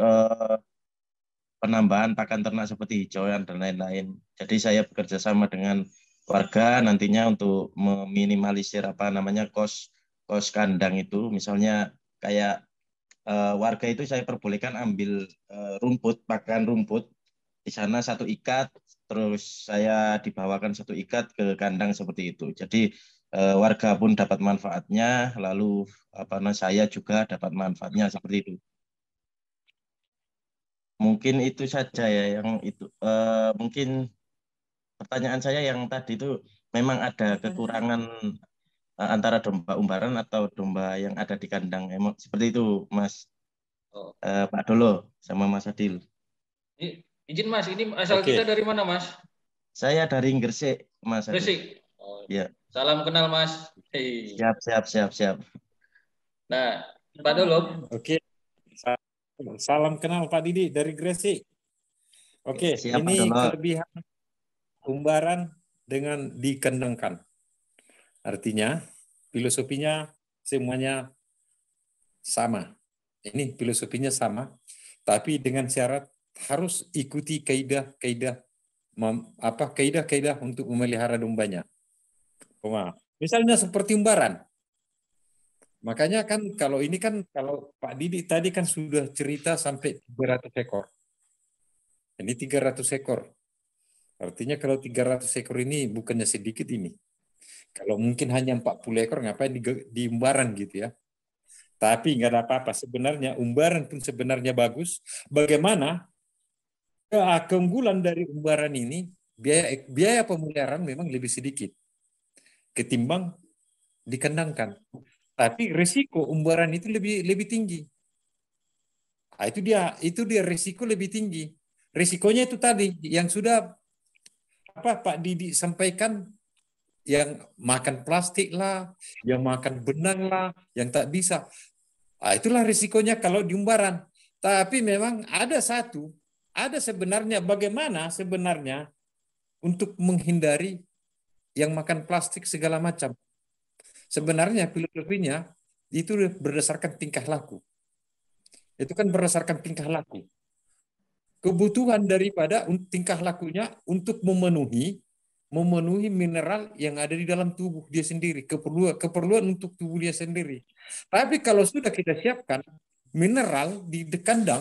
penambahan pakan ternak seperti hijauan dan lain-lain. Jadi saya bekerja sama dengan warga nantinya untuk meminimalisir apa namanya kos kandang itu. Misalnya kayak warga itu saya perbolehkan ambil rumput, pakan rumput di sana satu ikat, terus saya dibawakan satu ikat ke kandang seperti itu. Jadi warga pun dapat manfaatnya, lalu apa namanya saya juga dapat manfaatnya seperti itu. Mungkin itu saja ya yang itu. Mungkin pertanyaan saya yang tadi itu memang ada kekurangan antara domba umbaran atau domba yang ada di kandang. Emang seperti itu, Mas Pak Dolo sama Mas Adil. Izin Mas, ini asal kita dari mana Mas? Saya dari Gresik, Mas Adil. Gresik. Oh, ya. Salam kenal Mas. Hey. Siap. Nah, Pak Dolo. Oke. Salam kenal Pak Didi dari Gresik. Oke, siap, ini kelebihan umbaran dengan dikandangkan. Artinya, filosofinya semuanya sama. Ini filosofinya sama, tapi dengan syarat harus ikuti kaidah-kaidah untuk memelihara dombanya. Misalnya seperti umbaran. Makanya kan kalau Pak Didi tadi kan sudah cerita sampai 300 ekor. Ini 300 ekor. Artinya kalau 300 ekor ini bukannya sedikit ini. Kalau mungkin hanya 40 ekor ngapain di umbaran gitu ya. Tapi nggak ada apa-apa. Sebenarnya umbaran pun sebenarnya bagus. Bagaimana keunggulan dari umbaran ini, biaya pemeliharaan memang lebih sedikit ketimbang dikandangkan. Tapi risiko umbaran itu lebih tinggi. Nah, itu dia risiko lebih tinggi. Risikonya itu tadi yang sudah Pak Didi sampaikan, yang makan plastik lah, yang makan benang lah, yang tak bisa. Nah, itulah risikonya kalau di umbaran. Tapi memang ada sebenarnya bagaimana sebenarnya untuk menghindari yang makan plastik segala macam. Sebenarnya filosofinya itu berdasarkan tingkah laku. Itu kan berdasarkan tingkah laku. Kebutuhan daripada tingkah lakunya untuk memenuhi mineral yang ada di dalam tubuh dia sendiri, keperluan untuk tubuh dia sendiri. Tapi kalau sudah kita siapkan mineral di kandang,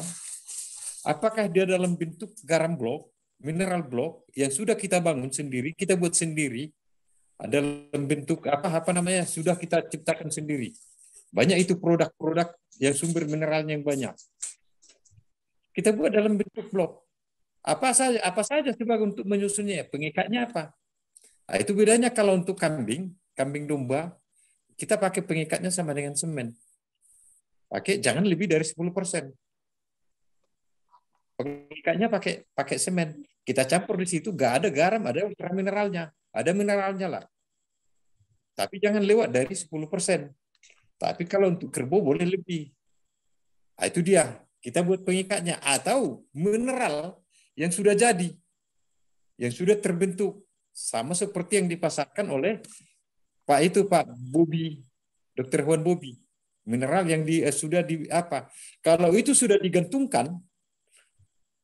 apakah dia dalam bentuk garam blok, mineral blok yang sudah kita bangun sendiri, kita buat sendiri, dalam bentuk sudah kita ciptakan sendiri. Banyak itu produk-produk yang sumber mineralnya yang banyak. Kita buat dalam bentuk blok. Apa saja sebagai untuk menyusunnya, pengikatnya apa? Nah, itu bedanya kalau untuk kambing domba, kita pakai pengikatnya sama dengan semen. Jangan lebih dari 10%. Pengikatnya pakai semen. Kita campur di situ, nggak ada garam, ada ultra mineralnya. Ada mineralnya lah. Tapi jangan lewat dari 10%. Tapi kalau untuk kerbau boleh lebih. Nah, itu dia. Kita buat pengikatnya. Atau mineral yang sudah jadi. Yang sudah terbentuk. Sama seperti yang dipasarkan oleh Pak Bobi, Dr. Juan Bobi. Mineral yang kalau itu sudah digantungkan,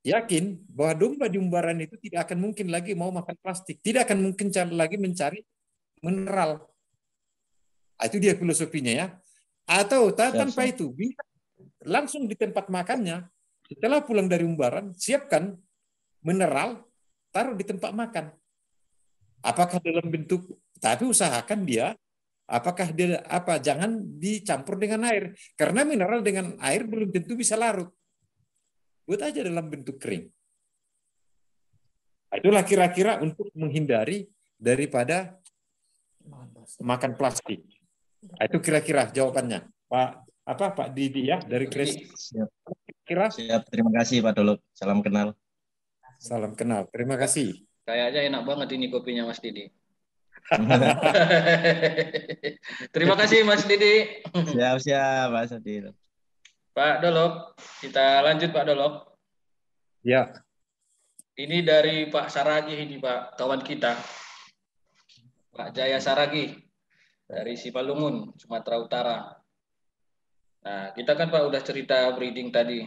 yakin bahwa domba di umbaran itu tidak akan mungkin lagi mau makan plastik, tidak akan mungkin lagi mencari mineral. Itu dia filosofinya ya. Atau Siap, tanpa siap. itu bisa langsung di tempat makannya, setelah pulang dari umbaran, siapkan mineral, taruh di tempat makan. Apakah dalam bentuk, tapi usahakan dia, apakah dia apa, jangan dicampur dengan air, karena mineral dengan air belum tentu bisa larut. Buat aja dalam bentuk kering. Itulah kira-kira untuk menghindari daripada makan plastik. Itu kira-kira jawabannya, Pak Didi ya dari Kres. Siap. Kira. Siap. Terima kasih Pak Dolok. Salam kenal. Salam kenal. Terima kasih. Kayaknya enak banget ini kopinya Mas Didi. Terima kasih Mas Didi. Siap, Mas Adil. Pak Dolok, kita lanjut Pak Dolok. Ya. Ini dari Pak Saragi ini Pak, kawan kita. Pak Jaya Saragi dari Simalungun, Sumatera Utara. Nah, kita kan Pak udah cerita breeding tadi.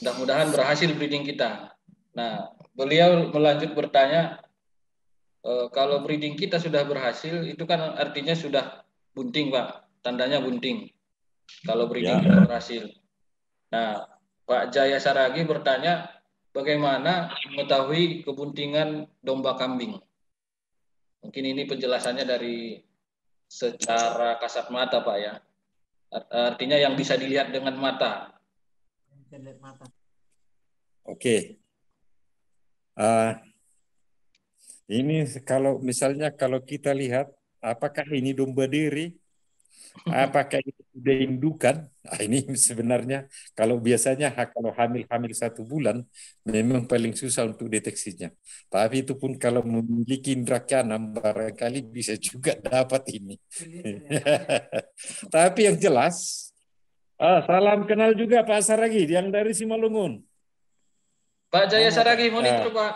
Mudah-mudahan berhasil breeding kita. Nah, beliau melanjut bertanya, kalau breeding kita sudah berhasil, itu kan artinya sudah bunting Pak, tandanya bunting. Kalau breeding kita berhasil. Nah, Pak Jaya Saragi bertanya, bagaimana mengetahui kebuntingan domba kambing? Mungkin ini penjelasannya dari secara kasat mata Pak ya. Artinya yang bisa dilihat dengan mata. Oke. Ini kalau misalnya kalau kita lihat apakah ini domba diri, apakah itu sudah indukan? Nah, ini sebenarnya kalau biasanya kalau hamil 1 bulan memang paling susah untuk deteksinya. Tapi itu pun kalau memiliki indera keenam barangkali bisa juga dapat ini. Tapi yang jelas, salam kenal juga Pak Saragi yang dari Simalungun. Pak Jaya Saragi monitor Pak.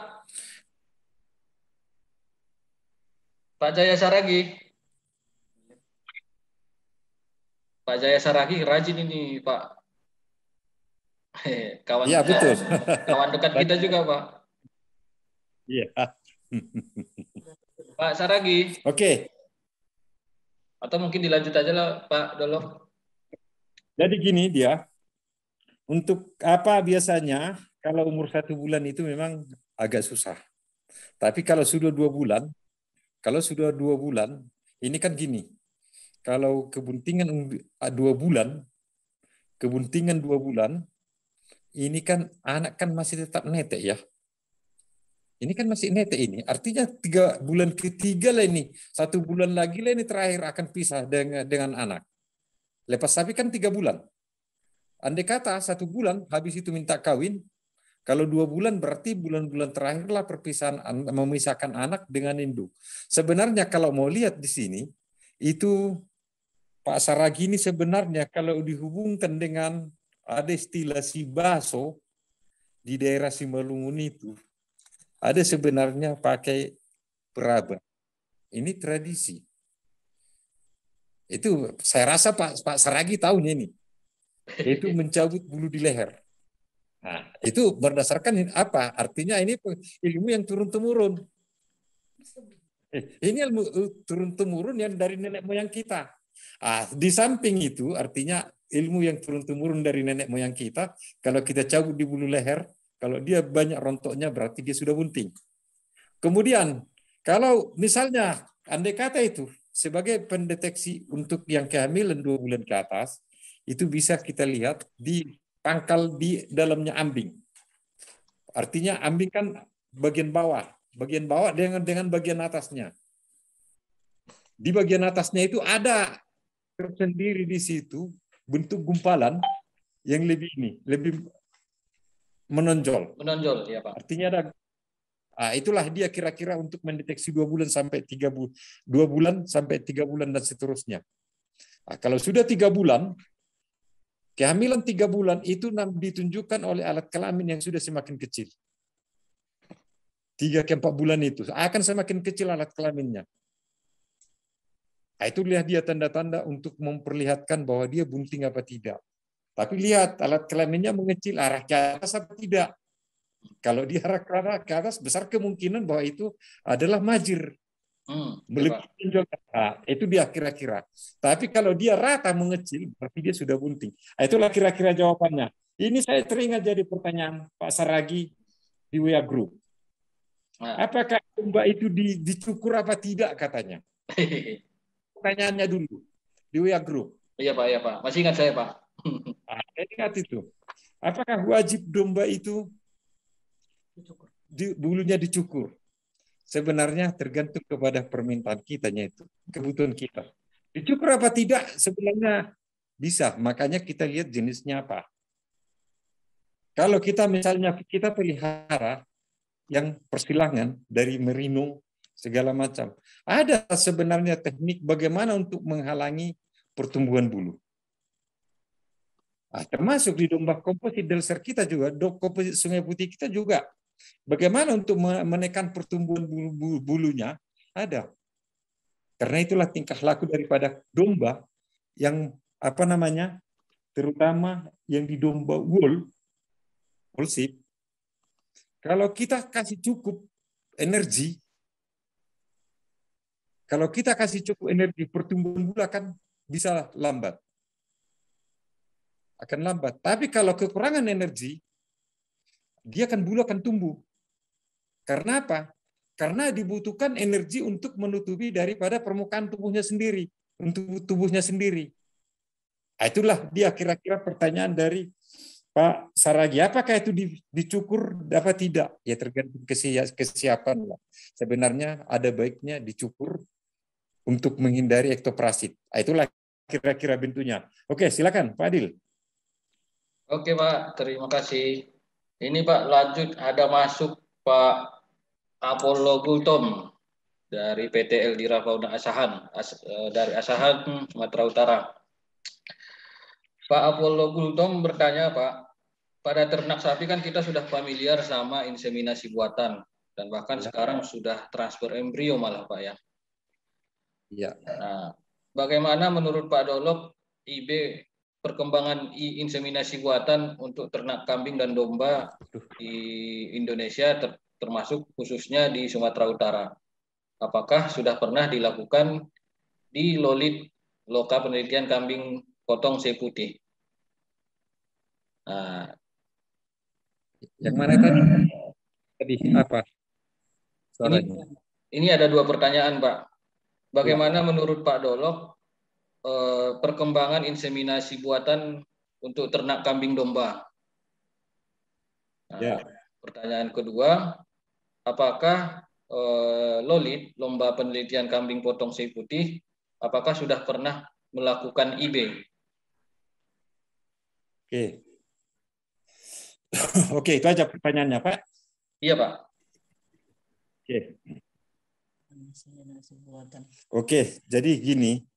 Pak Jaya Saragi. Pak Jaya Saragi rajin ini Pak. Kawan, ya, betul. Kawan dekat kita juga Pak. Iya. Pak Saragi. Oke. Atau mungkin dilanjut aja lah Pak Dolok. Jadi gini dia, untuk apa biasanya kalau umur 1 bulan itu memang agak susah. Tapi kalau sudah 2 bulan, ini kan gini. Kalau kebuntingan 2 bulan, ini kan anak kan masih tetap netek ya. Ini kan masih netek ini. Artinya 3 bulan ketiga lah ini. 1 bulan lagi lah ini terakhir akan pisah dengan anak. Lepas sapi kan 3 bulan. Andai kata 1 bulan habis itu minta kawin, kalau 2 bulan berarti bulan-bulan terakhirlah perpisahan memisahkan anak dengan induk. Sebenarnya kalau mau lihat di sini, itu Pak Saragi ini sebenarnya kalau dihubungkan dengan ada istilah si baso di daerah Simalungun itu, ada sebenarnya pakai peraba. Ini tradisi. Itu saya rasa Pak Saragi tahunya ini. Itu mencabut bulu di leher. Nah, itu berdasarkan apa? Artinya ini ilmu yang turun-temurun. Ini ilmu turun-temurun yang dari nenek moyang kita. Di samping itu artinya ilmu yang turun-temurun dari nenek moyang kita, kalau kita cabut di bulu leher, kalau dia banyak rontoknya berarti dia sudah bunting. Kemudian kalau misalnya andai kata itu sebagai pendeteksi untuk yang kehamilan 2 bulan ke atas, itu bisa kita lihat di pangkal di dalamnya ambing. Artinya ambing kan bagian bawah dengan bagian atasnya. Di bagian atasnya itu ada tersendiri di situ bentuk gumpalan yang lebih menonjol. Menonjol ya Pak. Artinya ada itulah dia kira-kira untuk mendeteksi 2 bulan sampai 3 bulan dan seterusnya. Kalau sudah 3 bulan, kehamilan 3 bulan itu ditunjukkan oleh alat kelamin yang sudah semakin kecil. 3 ke 4 bulan itu akan semakin kecil alat kelaminnya. Itu lihat dia tanda-tanda untuk memperlihatkan bahwa dia bunting apa tidak. Tapi lihat alat kelaminnya mengecil arah ke atas apa tidak. Kalau dia arah ke atas besar kemungkinan bahwa itu adalah majir. Melebihi menjual itu dia kira-kira. Tapi kalau dia rata mengecil, berarti dia sudah bunting. Itulah kira-kira jawabannya. Ini saya teringat jadi pertanyaan Pak Saragi di WA Group. Apakah domba itu dicukur apa tidak katanya? Pertanyaannya dulu di WA Group. Iya Pak. Masih ingat saya Pak. Saya ingat itu. Apakah wajib domba itu bulunya dicukur? Sebenarnya tergantung kepada permintaan kitanya itu, kebutuhan kita. Dicukur apa tidak sebenarnya bisa, makanya kita lihat jenisnya apa. Kalau kita misalnya kita pelihara yang persilangan dari merino segala macam, ada sebenarnya teknik bagaimana untuk menghalangi pertumbuhan bulu. Termasuk di domba komposit Delser kita juga, komposit Sungai Putih kita juga. Bagaimana untuk menekan pertumbuhan bulunya? Ada. Karena itulah tingkah laku daripada domba yang terutama yang di domba wool sheep. Kalau kita kasih cukup energi, pertumbuhan bulu akan bisa lambat. Akan lambat. Tapi kalau kekurangan energi, bulu akan tumbuh. Karena apa? Karena dibutuhkan energi untuk menutupi daripada permukaan tubuhnya sendiri, untuk tubuhnya sendiri. Itulah dia kira-kira pertanyaan dari Pak Saragi. Apakah itu dicukur dapat tidak? Ya tergantung kesiapan lah. Sebenarnya ada baiknya dicukur untuk menghindari ektoparasit. Itulah kira-kira bentuknya. Oke, silakan Pak Adil. Oke Pak, terima kasih. Ini Pak, lanjut ada masuk Pak Apollo Gultom dari PT Eldira Fauna Asahan, dari Asahan, Sumatera Utara. Pak Apollo Gultom bertanya Pak, pada ternak sapi kan kita sudah familiar sama inseminasi buatan, dan bahkan sekarang sudah transfer embrio malah Pak ya. Iya. Nah, bagaimana menurut Pak Dolok IB perkembangan inseminasi buatan untuk ternak kambing dan domba di Indonesia, termasuk khususnya di Sumatera Utara? Apakah sudah pernah dilakukan di Lolit, Loka Penelitian Kambing Potong C Putih? Nah, yang mana tadi? Tadi apa? Ini ada dua pertanyaan, Pak. Bagaimana menurut Pak Dolok perkembangan inseminasi buatan untuk ternak kambing domba? Nah, pertanyaan kedua, apakah Lolit, Lomba Penelitian Kambing Potong C Putih, apakah sudah pernah melakukan IB? Oke, itu aja pertanyaannya, Pak. Iya, Pak. Oke, jadi gini.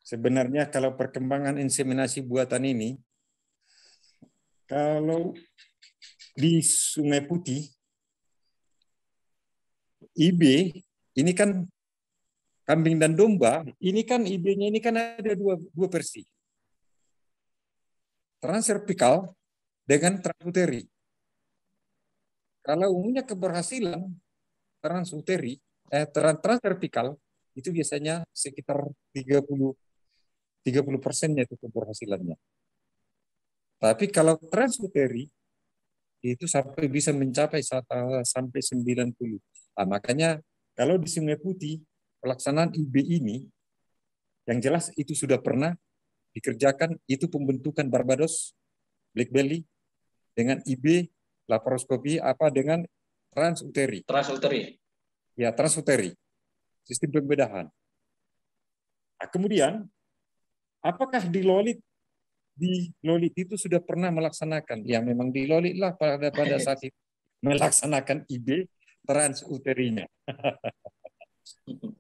Sebenarnya kalau perkembangan inseminasi buatan ini, kalau di Sungai Putih, IB, ini kan kambing dan domba, ini kan IB-nya ini kan ada dua versi. Transcervical dengan transuteri. Kalau umumnya keberhasilan transcervical itu biasanya sekitar 30%-nya itu keberhasilannya. Tapi kalau transuteri itu sampai bisa mencapai sampai 90%. Nah, makanya kalau di Sungai Putih pelaksanaan IB ini yang jelas itu sudah pernah dikerjakan, itu pembentukan Barbados Black Belly dengan IB laparoskopi dengan transuteri. Ya, transuteri. Sistem pembedahan. Nah, kemudian apakah di Lolit itu sudah pernah melaksanakan? Ya, memang di Lolit lah pada saat itu melaksanakan IB transuterinya.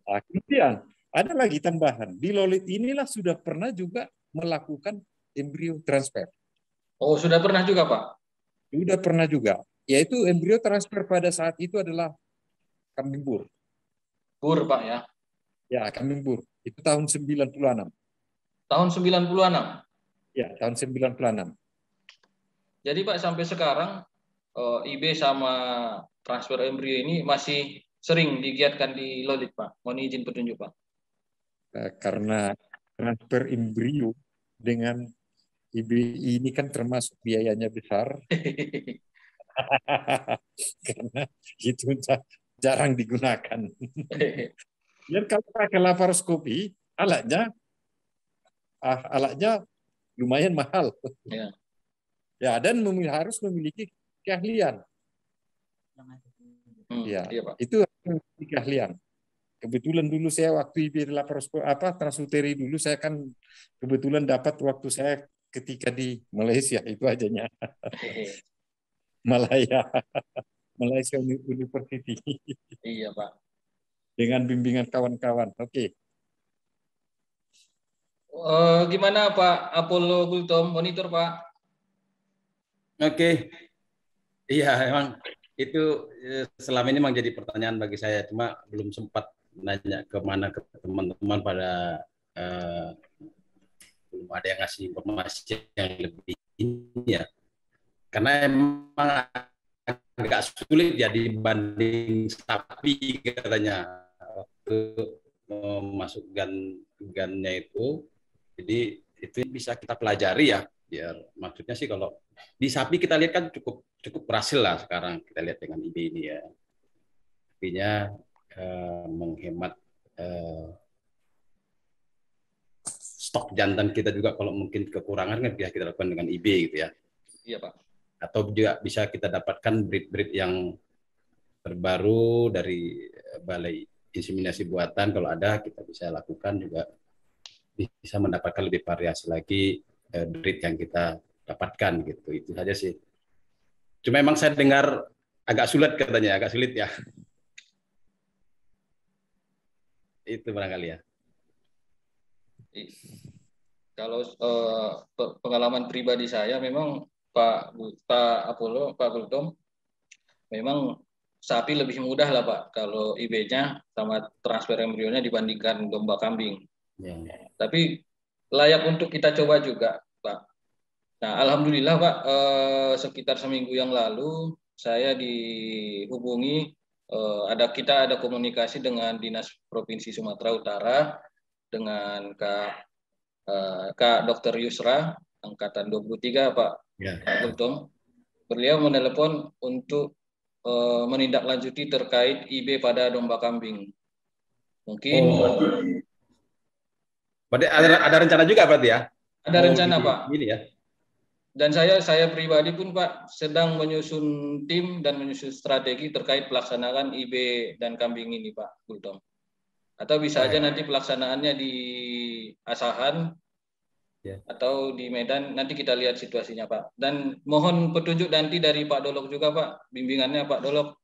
Nah, kemudian ada lagi tambahan. Di Lolit inilah sudah pernah juga melakukan embrio transfer. Oh, sudah pernah juga, Pak? Sudah pernah juga. Yaitu embrio transfer pada saat itu adalah kambing bur. Bur, Pak ya? Ya, kambing bur. Itu tahun 96. Tahun 96? Ya, tahun 96. Jadi Pak, sampai sekarang IB sama transfer embrio ini masih sering digiatkan di Lolit, Pak? Mohon izin petunjuk, Pak. Karena transfer embrio dengan IBI ini kan termasuk biayanya besar. Karena itu jarang digunakan. Dan kalau pakai laparoskopi, alatnya lumayan mahal. Ya. Ya, dan harus memiliki keahlian. Ya, Iya, Pak. itu keahlian. Kebetulan dulu saya waktu IB laparoskopi transuteri dulu saya kan kebetulan dapat waktu saya ketika di Malaysia itu ajanya. Malaysia University. Iya, Pak. Dengan bimbingan kawan-kawan. Oke. Gimana Pak Apollo Gultom? Monitor, Pak. Oke. Iya, emang itu selama ini memang jadi pertanyaan bagi saya, cuma belum sempat nanya kemana ke teman-teman pada belum ada yang ngasih informasi yang lebih ini ya. Karena emang agak sulit ya dibanding sapi katanya waktu masuk gannya itu. Jadi itu bisa kita pelajari ya. Biar maksudnya sih kalau di sapi kita lihat kan cukup berhasil lah sekarang kita lihat dengan ide ini ya. Artinya menghemat stok jantan kita juga kalau mungkin kekurangan kan bisa kita lakukan dengan IB gitu ya. Iya, Pak. Atau juga bisa kita dapatkan breed-breed yang terbaru dari balai inseminasi buatan kalau ada kita bisa lakukan juga bisa mendapatkan lebih variasi lagi breed yang kita dapatkan gitu. Itu saja sih. Cuma memang saya dengar agak sulit katanya, agak sulit ya. Itu barangkali ya. Kalau pengalaman pribadi saya memang Pak Apollo, Pak Gultom, memang sapi lebih mudah lah Pak kalau IB-nya sama transfer embrionya dibandingkan domba kambing. Ya. Tapi layak untuk kita coba juga Pak. Nah, alhamdulillah Pak, sekitar seminggu yang lalu saya dihubungi, kita ada komunikasi dengan Dinas Provinsi Sumatera Utara dengan Kak Dr. Yusra, Angkatan 23 Pak Gultom. Beliau menelepon untuk menindaklanjuti terkait IB pada domba kambing. Mungkin berarti ada rencana juga Pak ya? Ada rencana Pak. Ini ya. Dan saya pribadi pun Pak sedang menyusun tim dan menyusun strategi terkait pelaksanaan IB dan kambing ini Pak Gultom. Atau bisa aja nanti pelaksanaannya di Asahan atau di Medan, nanti kita lihat situasinya Pak. Dan mohon petunjuk nanti dari Pak Dolok juga Pak, bimbingannya Pak Dolok.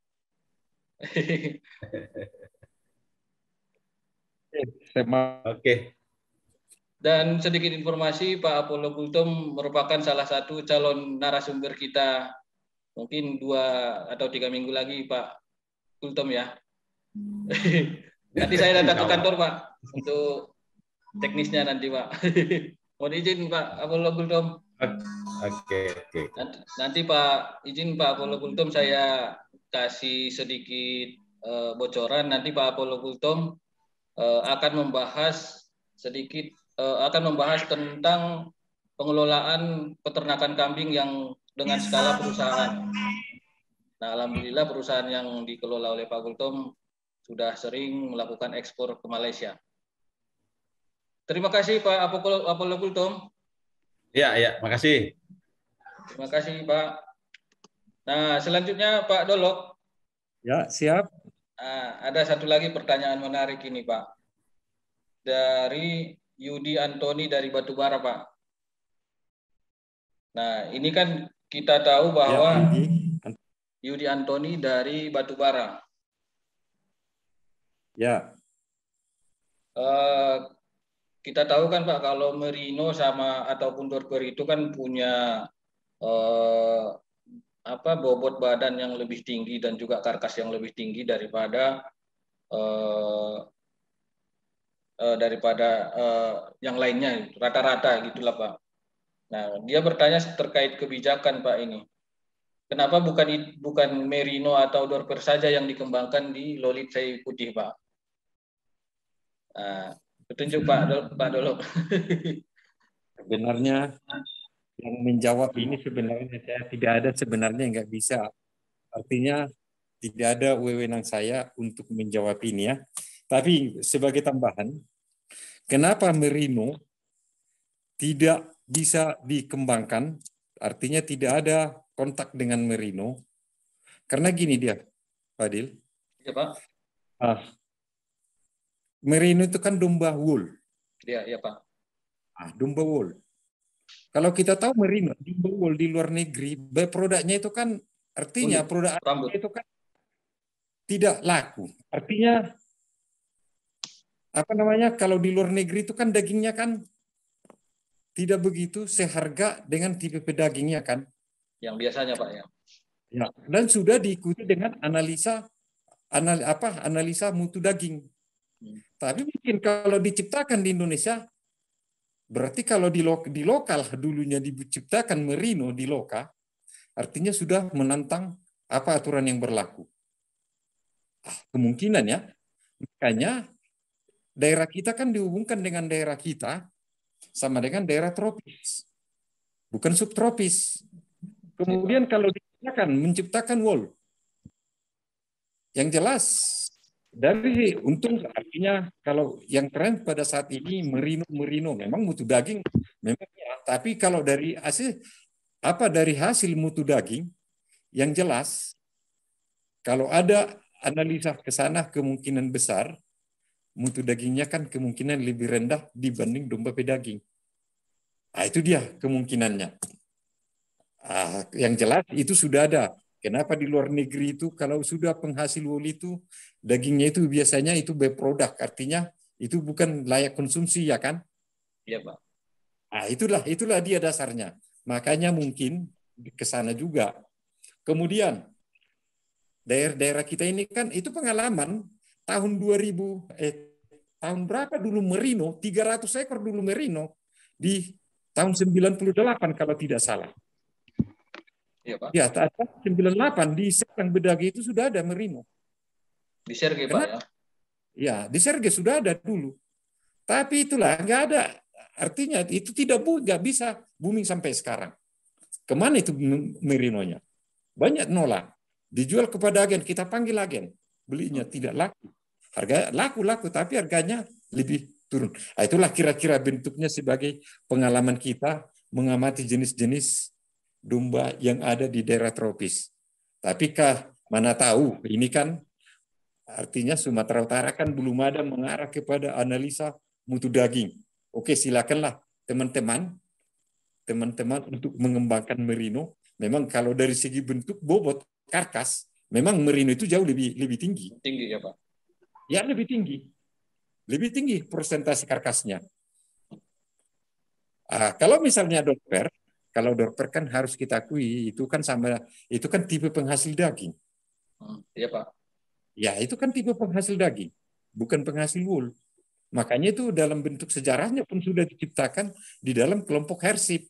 Oke. Dan sedikit informasi, Pak Apollo Gultom merupakan salah satu calon narasumber kita mungkin 2 atau 3 minggu lagi Pak Gultom ya. Nanti saya datang ke kantor Pak untuk teknisnya nanti Pak. Mohon izin Pak Apollo Gultom. Oke. Nanti Pak izin Pak Apollo Gultom saya kasih sedikit bocoran. Nanti Pak Apollo Gultom akan membahas tentang pengelolaan peternakan kambing yang dengan skala perusahaan. Nah, alhamdulillah perusahaan yang dikelola oleh Pak Gultom sudah sering melakukan ekspor ke Malaysia. Terima kasih Pak Apollo Gultom. Ya, makasih. Terima kasih Pak. Nah, selanjutnya Pak Dolok. Ya, siap. Nah, ada satu lagi pertanyaan menarik ini Pak. Dari Yudi Antoni dari Batubara Pak. Nah, ini kan kita tahu bahwa Yudi Antoni dari Batubara. Ya. Kita tahu kan Pak kalau Merino sama ataupun Dorper itu kan punya bobot badan yang lebih tinggi dan juga karkas yang lebih tinggi daripada yang lainnya, rata-rata gitulah Pak. Nah, dia bertanya terkait kebijakan Pak ini. kenapa bukan merino atau dorper saja yang dikembangkan di lolit sei putih, Pak? Petunjuk Pak Dolok. Sebenarnya yang menjawab ini sebenarnya saya tidak ada, sebenarnya nggak bisa. Artinya tidak ada wewenang saya untuk menjawab ini ya. Tapi sebagai tambahan, kenapa merino tidak bisa dikembangkan? Artinya tidak ada kontak dengan merino. Karena gini dia, Fadil. Ya, Pak. Merino itu kan domba wool. Ya, Pak. Domba wool. Kalau kita tahu merino, domba wool di luar negeri, produknya itu kan artinya produk itu kan tidak laku. Artinya apa namanya? Kalau di luar negeri itu kan dagingnya kan tidak begitu seharga dengan tipe dagingnya kan. Yang biasanya, Pak, ya. Ya, dan sudah diikuti dengan analisa mutu daging. Tapi mungkin kalau diciptakan di Indonesia, berarti kalau di lokal dulunya diciptakan merino di lokal, artinya sudah menantang apa aturan yang berlaku. Kemungkinan ya. Makanya daerah kita kan dihubungkan dengan daerah kita sama dengan daerah tropis. Bukan subtropis. Kemudian kalau menciptakan wool. Yang jelas dari untung artinya kalau yang tren pada saat ini merino memang mutu daging memang ya, tapi kalau dari hasil mutu daging yang jelas kalau ada analisa ke sana kemungkinan besar mutu dagingnya kan kemungkinan lebih rendah dibanding domba pedaging. Itu dia kemungkinannya. Yang jelas itu sudah ada. Kenapa di luar negeri itu kalau sudah penghasil wool itu dagingnya itu biasanya itu byproduct, artinya itu bukan layak konsumsi ya kan? Iya, Pak. Itulah dia dasarnya. Makanya mungkin ke sana juga. Kemudian daerah-daerah kita ini kan itu pengalaman tahun 2000 tahun berapa dulu merino 300 ekor dulu merino di tahun 98 kalau tidak salah. Iya, Pak. Ya, tahun 98 di Serang Bedagi itu sudah ada merino. Di Serge, Pak, ya? Ya, di Serge sudah ada dulu. Tapi itulah nggak ada. Artinya itu nggak bisa booming sampai sekarang. Kemana itu merinonya? Banyak nolak. Dijual kepada agen, kita panggil agen. Belinya tidak laku. Harga laku, tapi harganya lebih turun. Itulah kira-kira bentuknya sebagai pengalaman kita mengamati jenis-jenis domba yang ada di daerah tropis. Tapi mana tahu, ini kan artinya Sumatera Utara kan belum ada mengarah kepada analisa mutu daging. Oke, silakanlah teman-teman untuk mengembangkan merino. Memang kalau dari segi bentuk bobot karkas, memang merino itu jauh lebih tinggi. Tinggi ya, Pak? Ya, lebih tinggi. Lebih tinggi persentase karkasnya. Kalau misalnya kalau dorper kan harus kita akui itu kan tipe penghasil daging. Iya, Pak. Ya, itu kan tipe penghasil daging, bukan penghasil wool. Makanya itu dalam bentuk sejarahnya pun sudah diciptakan di dalam kelompok Hersip.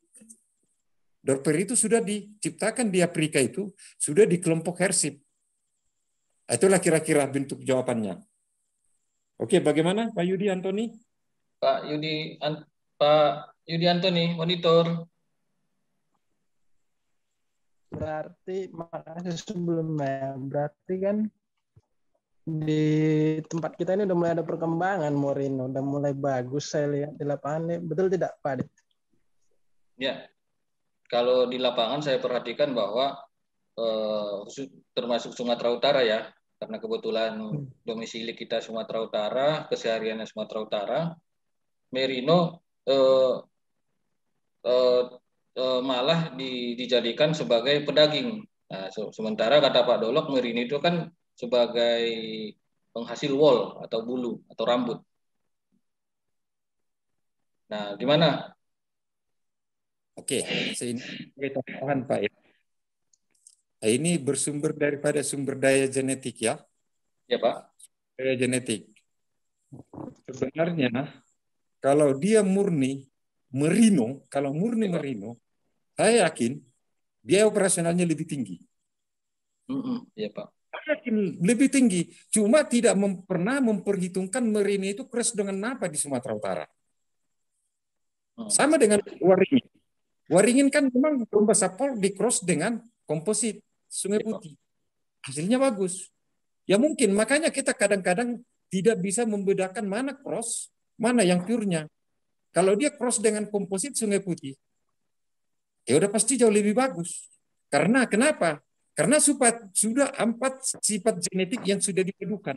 Dorper itu sudah diciptakan di Afrika itu sudah di kelompok Hersip. Itulah kira-kira bentuk jawabannya. Oke, bagaimana Pak Yudi Antoni? Pak Yudi Antoni, monitor. Berarti makasih sebelumnya. Berarti kan di tempat kita ini udah mulai ada perkembangan merino, udah mulai bagus saya lihat di lapangan. Betul tidak, Pak Adit? Ya, kalau di lapangan saya perhatikan bahwa termasuk Sumatera Utara ya, karena kebetulan domisili kita Sumatera Utara, kesehariannya Sumatera Utara, merino malah dijadikan sebagai pedaging. Nah, sementara kata Pak Dolok, merino itu kan sebagai penghasil wool atau bulu atau rambut. Nah, gimana? Oke, ini tambahan Pak ya. Ini bersumber daripada sumber daya genetik ya. Ya Pak. Daya genetik. Sebenarnya kalau dia murni merino, saya yakin Biaya operasionalnya lebih tinggi. Iya Pak. Lebih tinggi. Cuma tidak pernah memperhitungkan Merino itu cross dengan apa di Sumatera Utara. Sama dengan Waringin. Waringin kan memang domba sapol di cross dengan komposit Sungai Putih. Hasilnya bagus. Ya mungkin, makanya kita kadang-kadang tidak bisa membedakan mana cross, mana yang pure-nya. Kalau dia cross dengan komposit Sungai Putih, ya udah pasti jauh lebih bagus. Karena kenapa? Karena sudah 4 sifat genetik yang sudah dipadukan.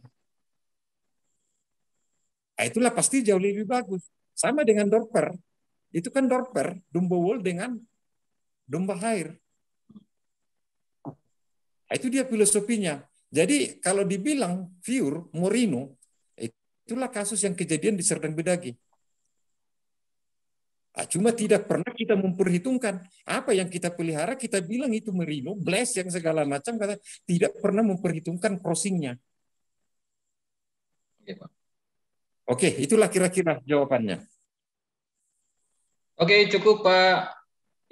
Nah, itulah pasti jauh lebih bagus. Sama dengan Dorper. Itu kan Dorper, domba wool dengan domba hair. Nah, itu dia filosofinya. Jadi kalau dibilang pure Merino, itulah kasus yang kejadian di Serdang Bedagi. Cuma tidak pernah kita memperhitungkan apa yang kita pelihara, kita bilang itu Merino, bless yang segala macam, kata tidak pernah memperhitungkan crossingnya. Oke, itulah kira-kira jawabannya. Oke, cukup Pak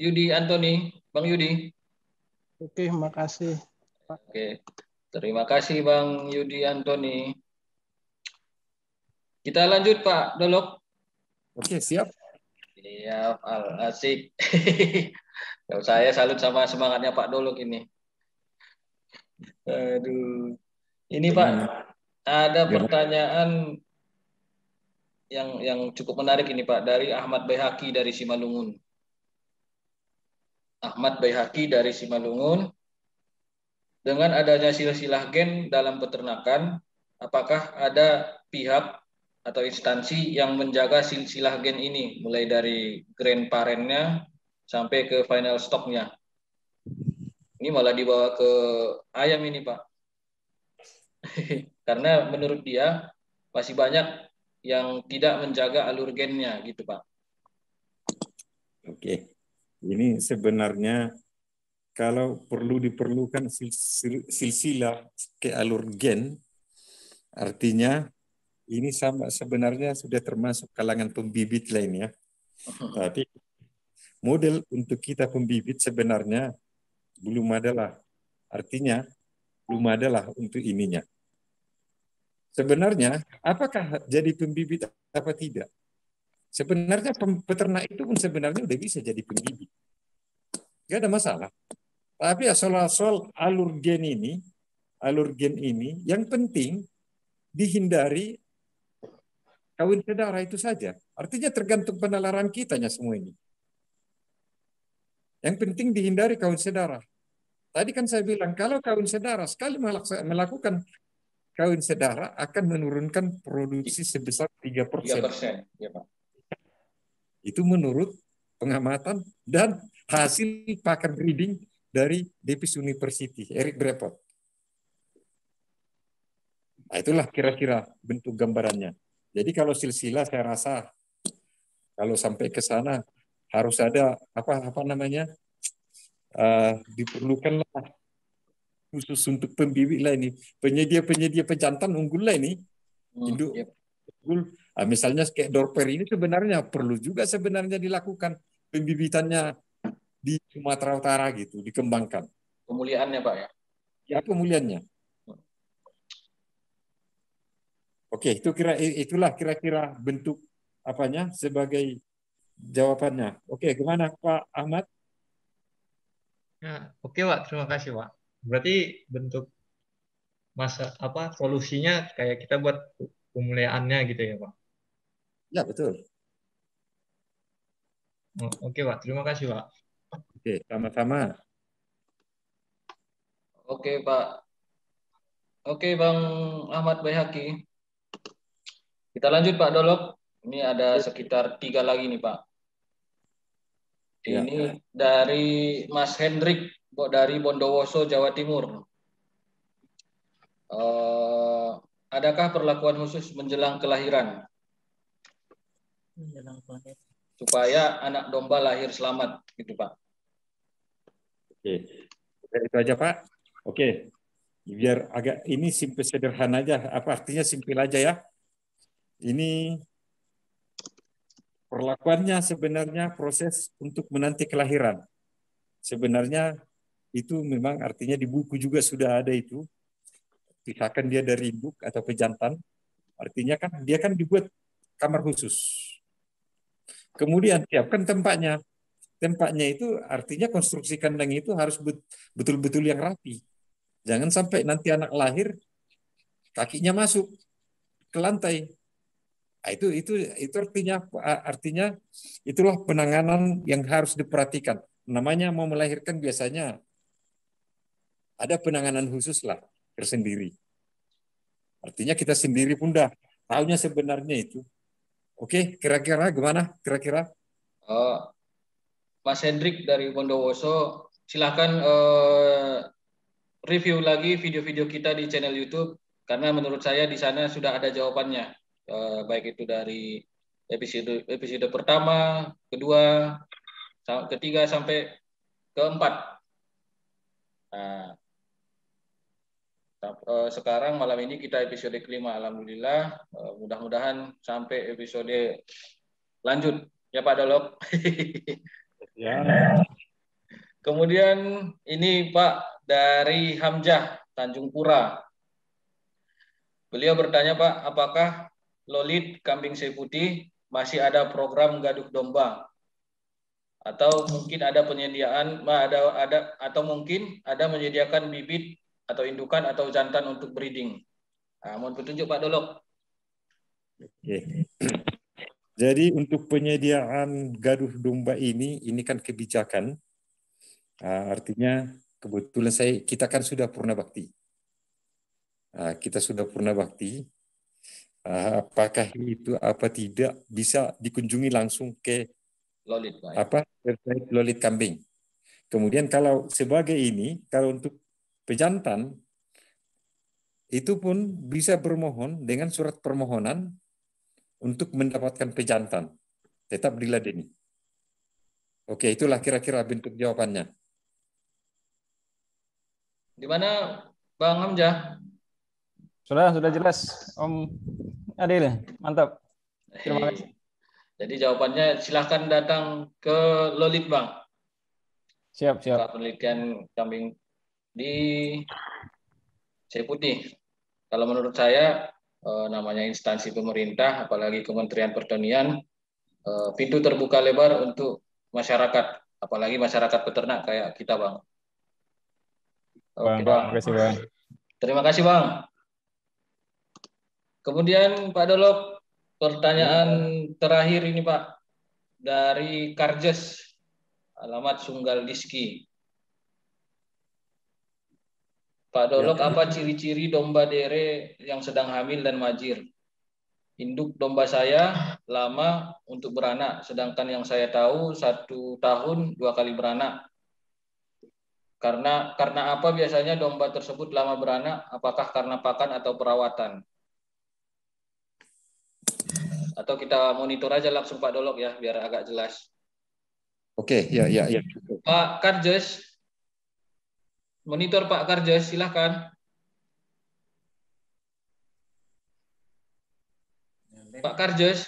Yudi Antoni, Bang Yudi. Oke, makasih. Oke, terima kasih Bang Yudi Antoni. Kita lanjut Pak Dolok. Oke, siap. Siap, asik. Saya salut sama semangatnya Pak Dolok ini. Aduh, ini Pak, ada pertanyaan yang cukup menarik ini Pak, dari Ahmad Baihaqi dari Simalungun. Ahmad Baihaqi dari Simalungun, dengan adanya silsilah gen dalam peternakan, apakah ada pihak atau instansi yang menjaga silsilah gen ini, mulai dari grandparentnya sampai ke final stocknya? Ini malah dibawa ke ayam ini Pak. Karena menurut dia masih banyak yang tidak menjaga alur gennya gitu Pak. Oke, ini sebenarnya kalau diperlukan silsilah ke alur gen, artinya ini sama sebenarnya sudah termasuk kalangan pembibit lain ya. Tapi model untuk kita pembibit sebenarnya belum adalah, artinya belum adalah untuk ininya. Sebenarnya, apakah jadi pembibit apa tidak? Sebenarnya peternak itu pun sebenarnya udah bisa jadi pembibit. Gak ada masalah. Tapi soal alur gen ini, yang penting dihindari kawin sedara itu saja. Artinya tergantung penalaran kitanya semua ini. Yang penting dihindari kawin sedara. Tadi kan saya bilang, kalau kawin sedara, sekali melakukan kawin sedara akan menurunkan produksi sebesar 3%. 3%. Ya, Pak. Itu menurut pengamatan dan hasil pakar breeding dari Davis University, Eric Brepot. Nah, itulah kira-kira bentuk gambarannya. Jadi kalau silsilah saya rasa kalau sampai ke sana harus ada diperlukanlah khusus untuk pembibit lah ini, penyedia pejantan unggul lah ini, induk unggul. Nah, misalnya kayak Dorper ini sebenarnya perlu juga sebenarnya dilakukan pembibitannya di Sumatera Utara gitu, dikembangkan. Pemuliaannya Pak ya? Ya, pemuliaannya. Oke, itulah kira-kira bentuk apanya sebagai jawabannya. Oke, gimana Pak Ahmad? Ya, oke Pak, terima kasih Pak. Berarti bentuk solusinya kayak kita buat pemuliaannya gitu ya Pak? Ya, betul. Oke Pak, terima kasih Pak. Oke, sama-sama. Oke Pak. Oke Bang Ahmad Baihaqi. Kita lanjut Pak Dolok. Ini ada sekitar 3 lagi nih Pak. Ini dari Mas Hendrik dari Bondowoso, Jawa Timur. Adakah perlakuan khusus menjelang kelahiran? Supaya anak domba lahir selamat, gitu Pak. Oke, itu aja Pak. Oke, biar agak ini simpel sederhana aja. Apa artinya simpel aja ya? Ini perlakuannya sebenarnya proses untuk menanti kelahiran. sebenarnya itu memang artinya di buku juga sudah ada itu. Pisahkan dia dari induk atau pejantan. Artinya kan dia kan dibuat kamar khusus. Kemudian siapkan tempatnya. Tempatnya itu artinya konstruksi kandang itu harus betul-betul yang rapi. Jangan sampai nanti anak lahir kakinya masuk ke lantai. Nah, itu artinya itulah penanganan yang harus diperhatikan. Namanya mau melahirkan biasanya ada penanganan khusus lah tersendiri. Artinya kita sendiri pun dah tahunya sebenarnya itu. Oke, kira-kira gimana? Kira-kira? Mas Hendrik dari Bondowoso, silahkan review lagi video-video kita di channel YouTube karena menurut saya di sana sudah ada jawabannya, baik itu dari episode pertama, kedua, ketiga sampai keempat. Nah, sekarang malam ini kita episode kelima, alhamdulillah. Mudah-mudahan sampai episode lanjut ya Pak Dolok. Ya. Kemudian ini Pak dari Hamzah Tanjung Pura. Beliau bertanya Pak, apakah Lolit kambing sei putih masih ada program gaduh domba? Atau mungkin ada penyediaan atau mungkin ada menyediakan bibit atau indukan atau jantan untuk breeding. Nah, mohon petunjuk Pak Dolok. Oke. Jadi untuk penyediaan gaduh domba ini kan kebijakan. Artinya kebetulan kita kan sudah purna bakti. Kita sudah purna bakti. Apakah itu apa tidak bisa dikunjungi langsung ke Lolit, Pak. Website Lolit Kambing. Kemudian kalau sebagai ini, kalau untuk pejantan itu pun bisa bermohon dengan surat permohonan untuk mendapatkan pejantan, tetap diladeni. Oke, itulah kira-kira bentuk jawabannya. Di mana Bang Hamzah? Sudah jelas, Om Adil. Mantap. Terima kasih. Jadi jawabannya silahkan datang ke Lolit, Bang. Siap. Penelitian kambing di Sei Putih. Kalau menurut saya namanya instansi pemerintah, apalagi Kementerian Pertanian, pintu terbuka lebar untuk masyarakat, apalagi masyarakat peternak kayak kita, Bang. Oke, Bang. Terima kasih, Bang. Terima kasih, Bang. Kemudian Pak Dolok, pertanyaan terakhir ini Pak, dari Karjes, alamat Sunggal Diski. Pak Dolok, apa ciri-ciri domba dere yang sedang hamil dan majir? Induk domba saya lama untuk beranak, sedangkan yang saya tahu 1 tahun 2 kali beranak. Karena apa biasanya domba tersebut lama beranak? Apakah karena pakan atau perawatan? Atau kita monitor aja langsung Pak Dolok ya, biar agak jelas. Oke, ya. Pak Karjes, monitor Pak Karjes, silakan. Pak Karjes,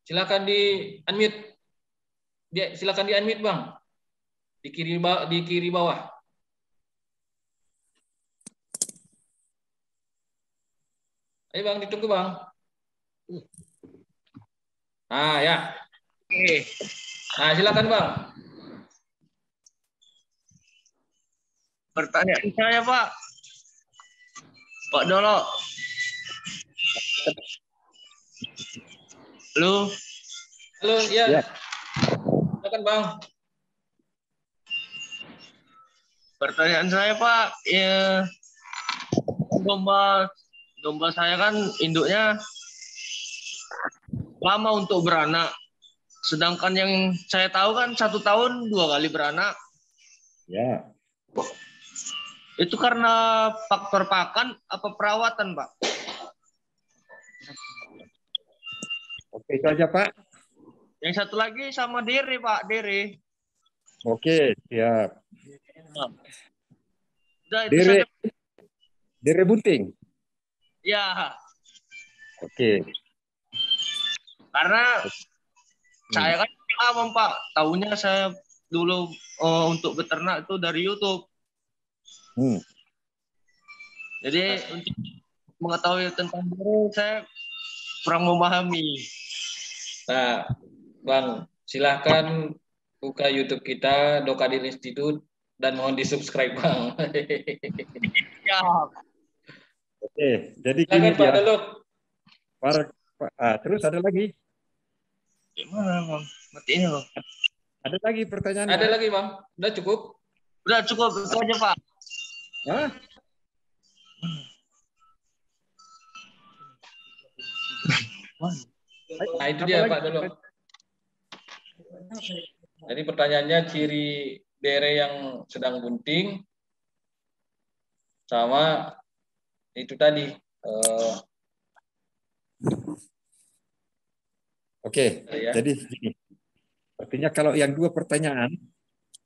silakan di unmute. Silakan di unmute Bang. Di kiri bawah. Ayo Bang, ditunggu Bang. Nah ya. Oke. Nah silakan Bang. Pertanyaan saya Pak. Pak Dolok. Halo, ya. Silakan Bang. Pertanyaan saya Pak, ya, domba saya kan induknya lama untuk beranak. Sedangkan yang saya tahu kan 1 tahun 2 kali beranak. Ya. Itu karena faktor pakan apa perawatan, Pak? Oke, itu aja, Pak. Yang satu lagi sama dere, Pak, dere. Oke, siap. Udah, itu saja. Dere bunting. Ya. Oke. Karena Saya kan awam Pak, tahunya saya dulu untuk beternak itu dari YouTube. Jadi untuk mengetahui tentang dere saya kurang memahami. Nah, Bang, silahkan buka YouTube kita Dokadil Institute dan mohon di-subscribe, Bang. Ya. Oke, jadi Silakan, gini Pak dia. Dolok. Terus ada lagi? Gimana, Bang? Matiin loh. Ada lagi pertanyaan? Ada lagi, Bang? Udah cukup? Udah cukup, itu aja, Pak. Hah? Nah, itu dia, Pak Dolok. Jadi pertanyaannya ciri dere yang sedang bunting sama itu tadi. Oke, Ya. jadi gini. Artinya kalau yang dua pertanyaan,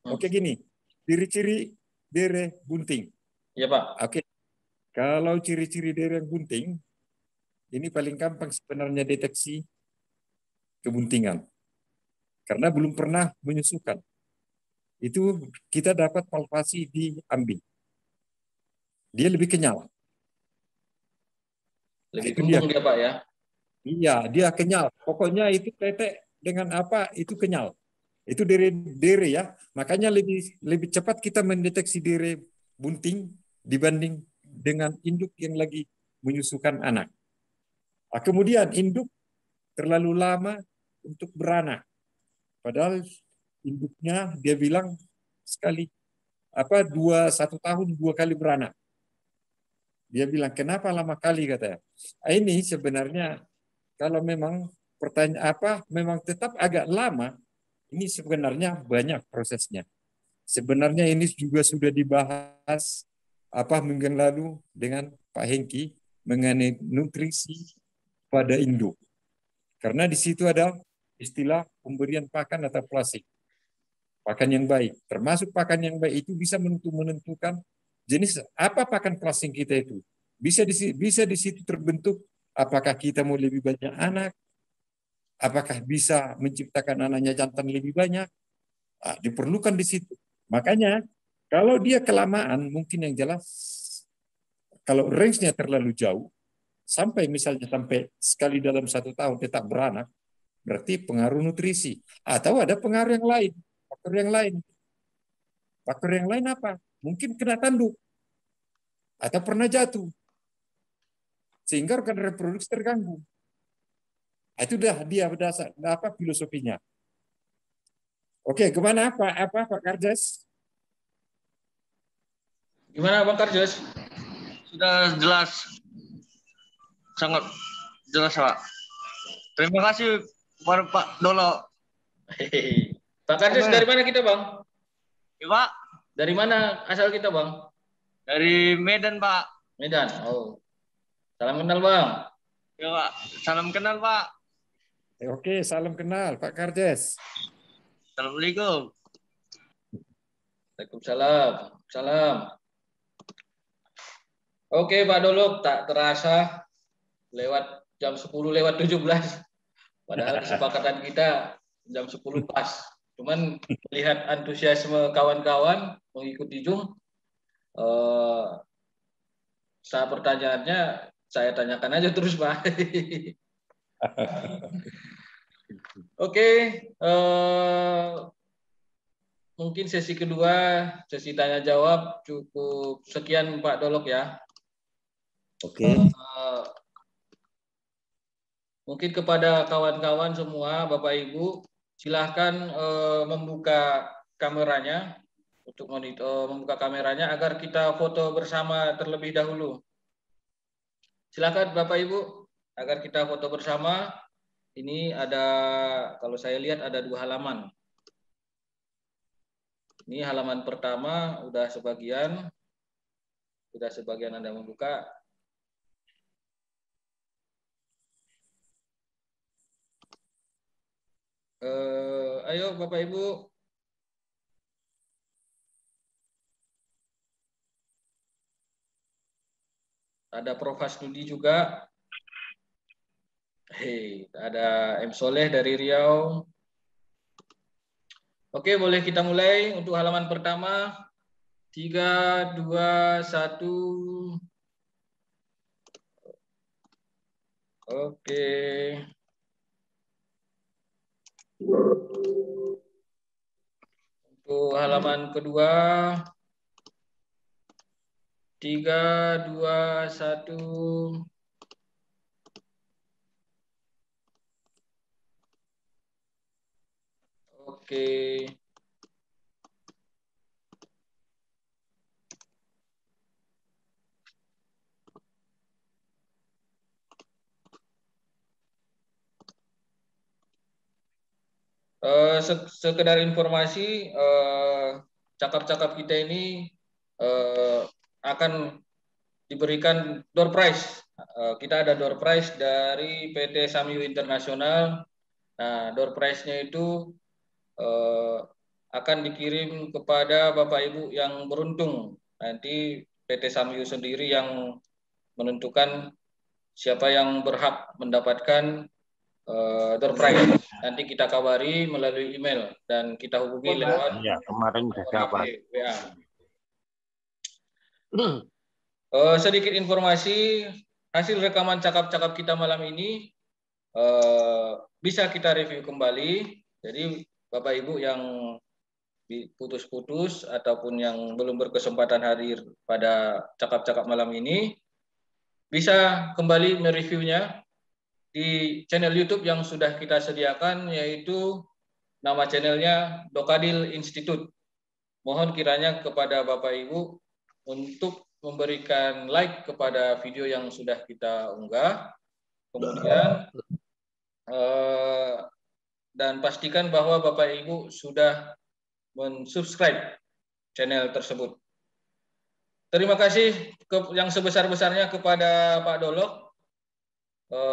oke gini, ciri-ciri dere bunting. Iya Pak. Oke, kalau ciri-ciri dere yang bunting, ini paling gampang sebenarnya deteksi kebuntingan. Karena belum pernah menyusukan. Itu kita dapat palpasi di ambing. Dia lebih kenyal. Lebih kembung dia Pak ya? Iya, dia kenyal. Pokoknya itu tetek dengan apa, itu kenyal. Itu dere ya. Makanya lebih cepat kita mendeteksi dere bunting dibanding dengan induk yang lagi menyusukan anak. Nah, kemudian induk terlalu lama untuk beranak. Padahal induknya dia bilang sekali 1 tahun 2 kali beranak. Dia bilang kenapa lama kali katanya. Ini sebenarnya kalau memang pertanyaan memang tetap agak lama, ini sebenarnya banyak prosesnya. Sebenarnya ini juga sudah dibahas minggu yang lalu dengan Pak Hengki mengenai nutrisi pada induk. Karena di situ ada istilah pemberian pakan atau plastik. Pakan yang baik. Termasuk pakan yang baik itu bisa menentukan jenis apa pakan plastik kita itu. Bisa di situ terbentuk apakah kita mau lebih banyak anak, apakah bisa menciptakan anaknya jantan lebih banyak. Nah, diperlukan di situ. Makanya kalau dia kelamaan mungkin yang jelas kalau range-nya terlalu jauh sampai sekali dalam 1 tahun tetap beranak, berarti pengaruh nutrisi. Atau ada pengaruh yang lain, faktor yang lain. Faktor yang lain apa? Mungkin kena tanduk atau pernah jatuh sehingga organ reproduksi terganggu. Itu dah dia berdasar filosofinya. Oke, kemana Pak Karjas? Gimana Bang Karjas? Sudah jelas, sangat jelas Pak. Terima kasih kepada Pak Dolo. Pak Karjas dari mana kita Bang? Ya Pak. Dari mana asal kita Bang? Dari Medan Pak. Medan. Oh. Salam kenal Bang. Ya Pak. Salam kenal Pak. Oke, salam kenal Pak Karjas. Assalamualaikum. Waalaikumsalam. Salam. Oke Pak Dolok, tak terasa lewat jam 10 lewat 17. Padahal kesepakatan kita jam 10 pas. Cuman melihat antusiasme kawan-kawan mengikuti Zoom, saat pertanyaannya saya tanyakan aja terus Pak. Oke, mungkin sesi kedua, sesi tanya jawab cukup sekian Pak Dolok ya. Oke. Mungkin kepada kawan-kawan semua, Bapak Ibu, silahkan membuka kameranya untuk membuka kameranya agar kita foto bersama terlebih dahulu. Silakan Bapak Ibu, agar kita foto bersama. Ini ada, kalau saya lihat ada 2 halaman. Ini halaman pertama, sudah sebagian Anda membuka. Ayo Bapak Ibu. Ada Prof. Hasnudi juga. Hei, ada M. Soleh dari Riau. Oke, boleh kita mulai untuk halaman pertama. 3, 2, 1. Oke. Untuk halaman kedua. 3, 2, 1. Oke. Sekedar informasi, cakap-cakap kita ini akan diberikan door prize. Kita ada door prize dari PT Samyu Internasional. Nah, door prize-nya itu akan dikirim kepada Bapak Ibu yang beruntung. Nanti PT Samyu sendiri yang menentukan siapa yang berhak mendapatkan door prize. Nanti kita kabari melalui email dan kita hubungi lewat kemarin sudah dapat. WA. Sedikit informasi hasil rekaman cakap-cakap kita malam ini bisa kita review kembali. Jadi Bapak Ibu yang putus-putus ataupun yang belum berkesempatan hadir pada cakap-cakap malam ini bisa kembali mereviewnya di channel YouTube yang sudah kita sediakan, yaitu nama channelnya Dokadil Institute. Mohon kiranya kepada Bapak Ibu untuk memberikan like kepada video yang sudah kita unggah, kemudian dan pastikan bahwa Bapak Ibu sudah mensubscribe channel tersebut. Terima kasih yang sebesar-besarnya kepada Pak Dolok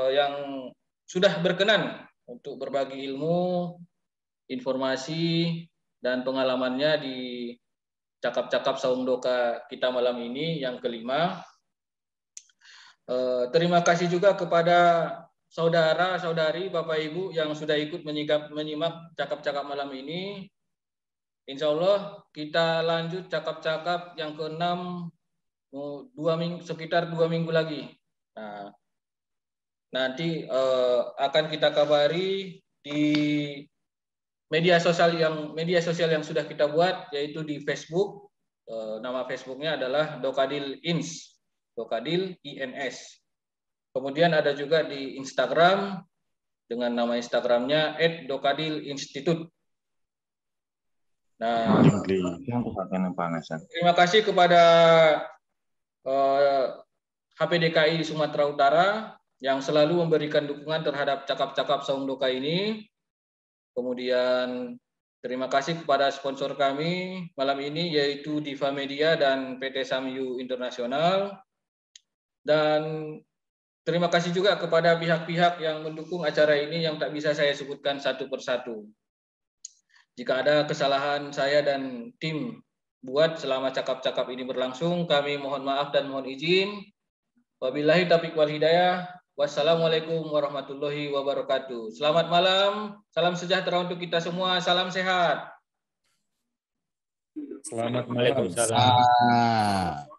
yang sudah berkenan untuk berbagi ilmu, informasi, dan pengalamannya di cakap-cakap Saung Doka kita malam ini yang kelima. Terima kasih juga kepada saudara-saudari, Bapak Ibu yang sudah ikut menyimak cakap-cakap malam ini. Insya Allah kita lanjut cakap-cakap yang ke-6 sekitar 2 minggu lagi. Nah, nanti akan kita kabari di media sosial yang sudah kita buat, yaitu di Facebook. Nama Facebooknya adalah Dokadil Ins, Dokadil INS. Kemudian ada juga di Instagram dengan nama Instagramnya @dokadilinstitute. Nah, terima kasih kepada HPDKI Sumatera Utara yang selalu memberikan dukungan terhadap cakap-cakap Saung Doka ini. Kemudian terima kasih kepada sponsor kami malam ini, yaitu Diva Media dan PT Samyu Internasional. Dan terima kasih juga kepada pihak-pihak yang mendukung acara ini yang tak bisa saya sebutkan satu persatu. Jika ada kesalahan saya dan tim buat selama cakap-cakap ini berlangsung, kami mohon maaf dan mohon izin. Wabillahi taufiq wal hidayah. Wassalamualaikum warahmatullahi wabarakatuh. Selamat malam, salam sejahtera untuk kita semua, salam sehat. Selamat malam. Waalaikumsalam.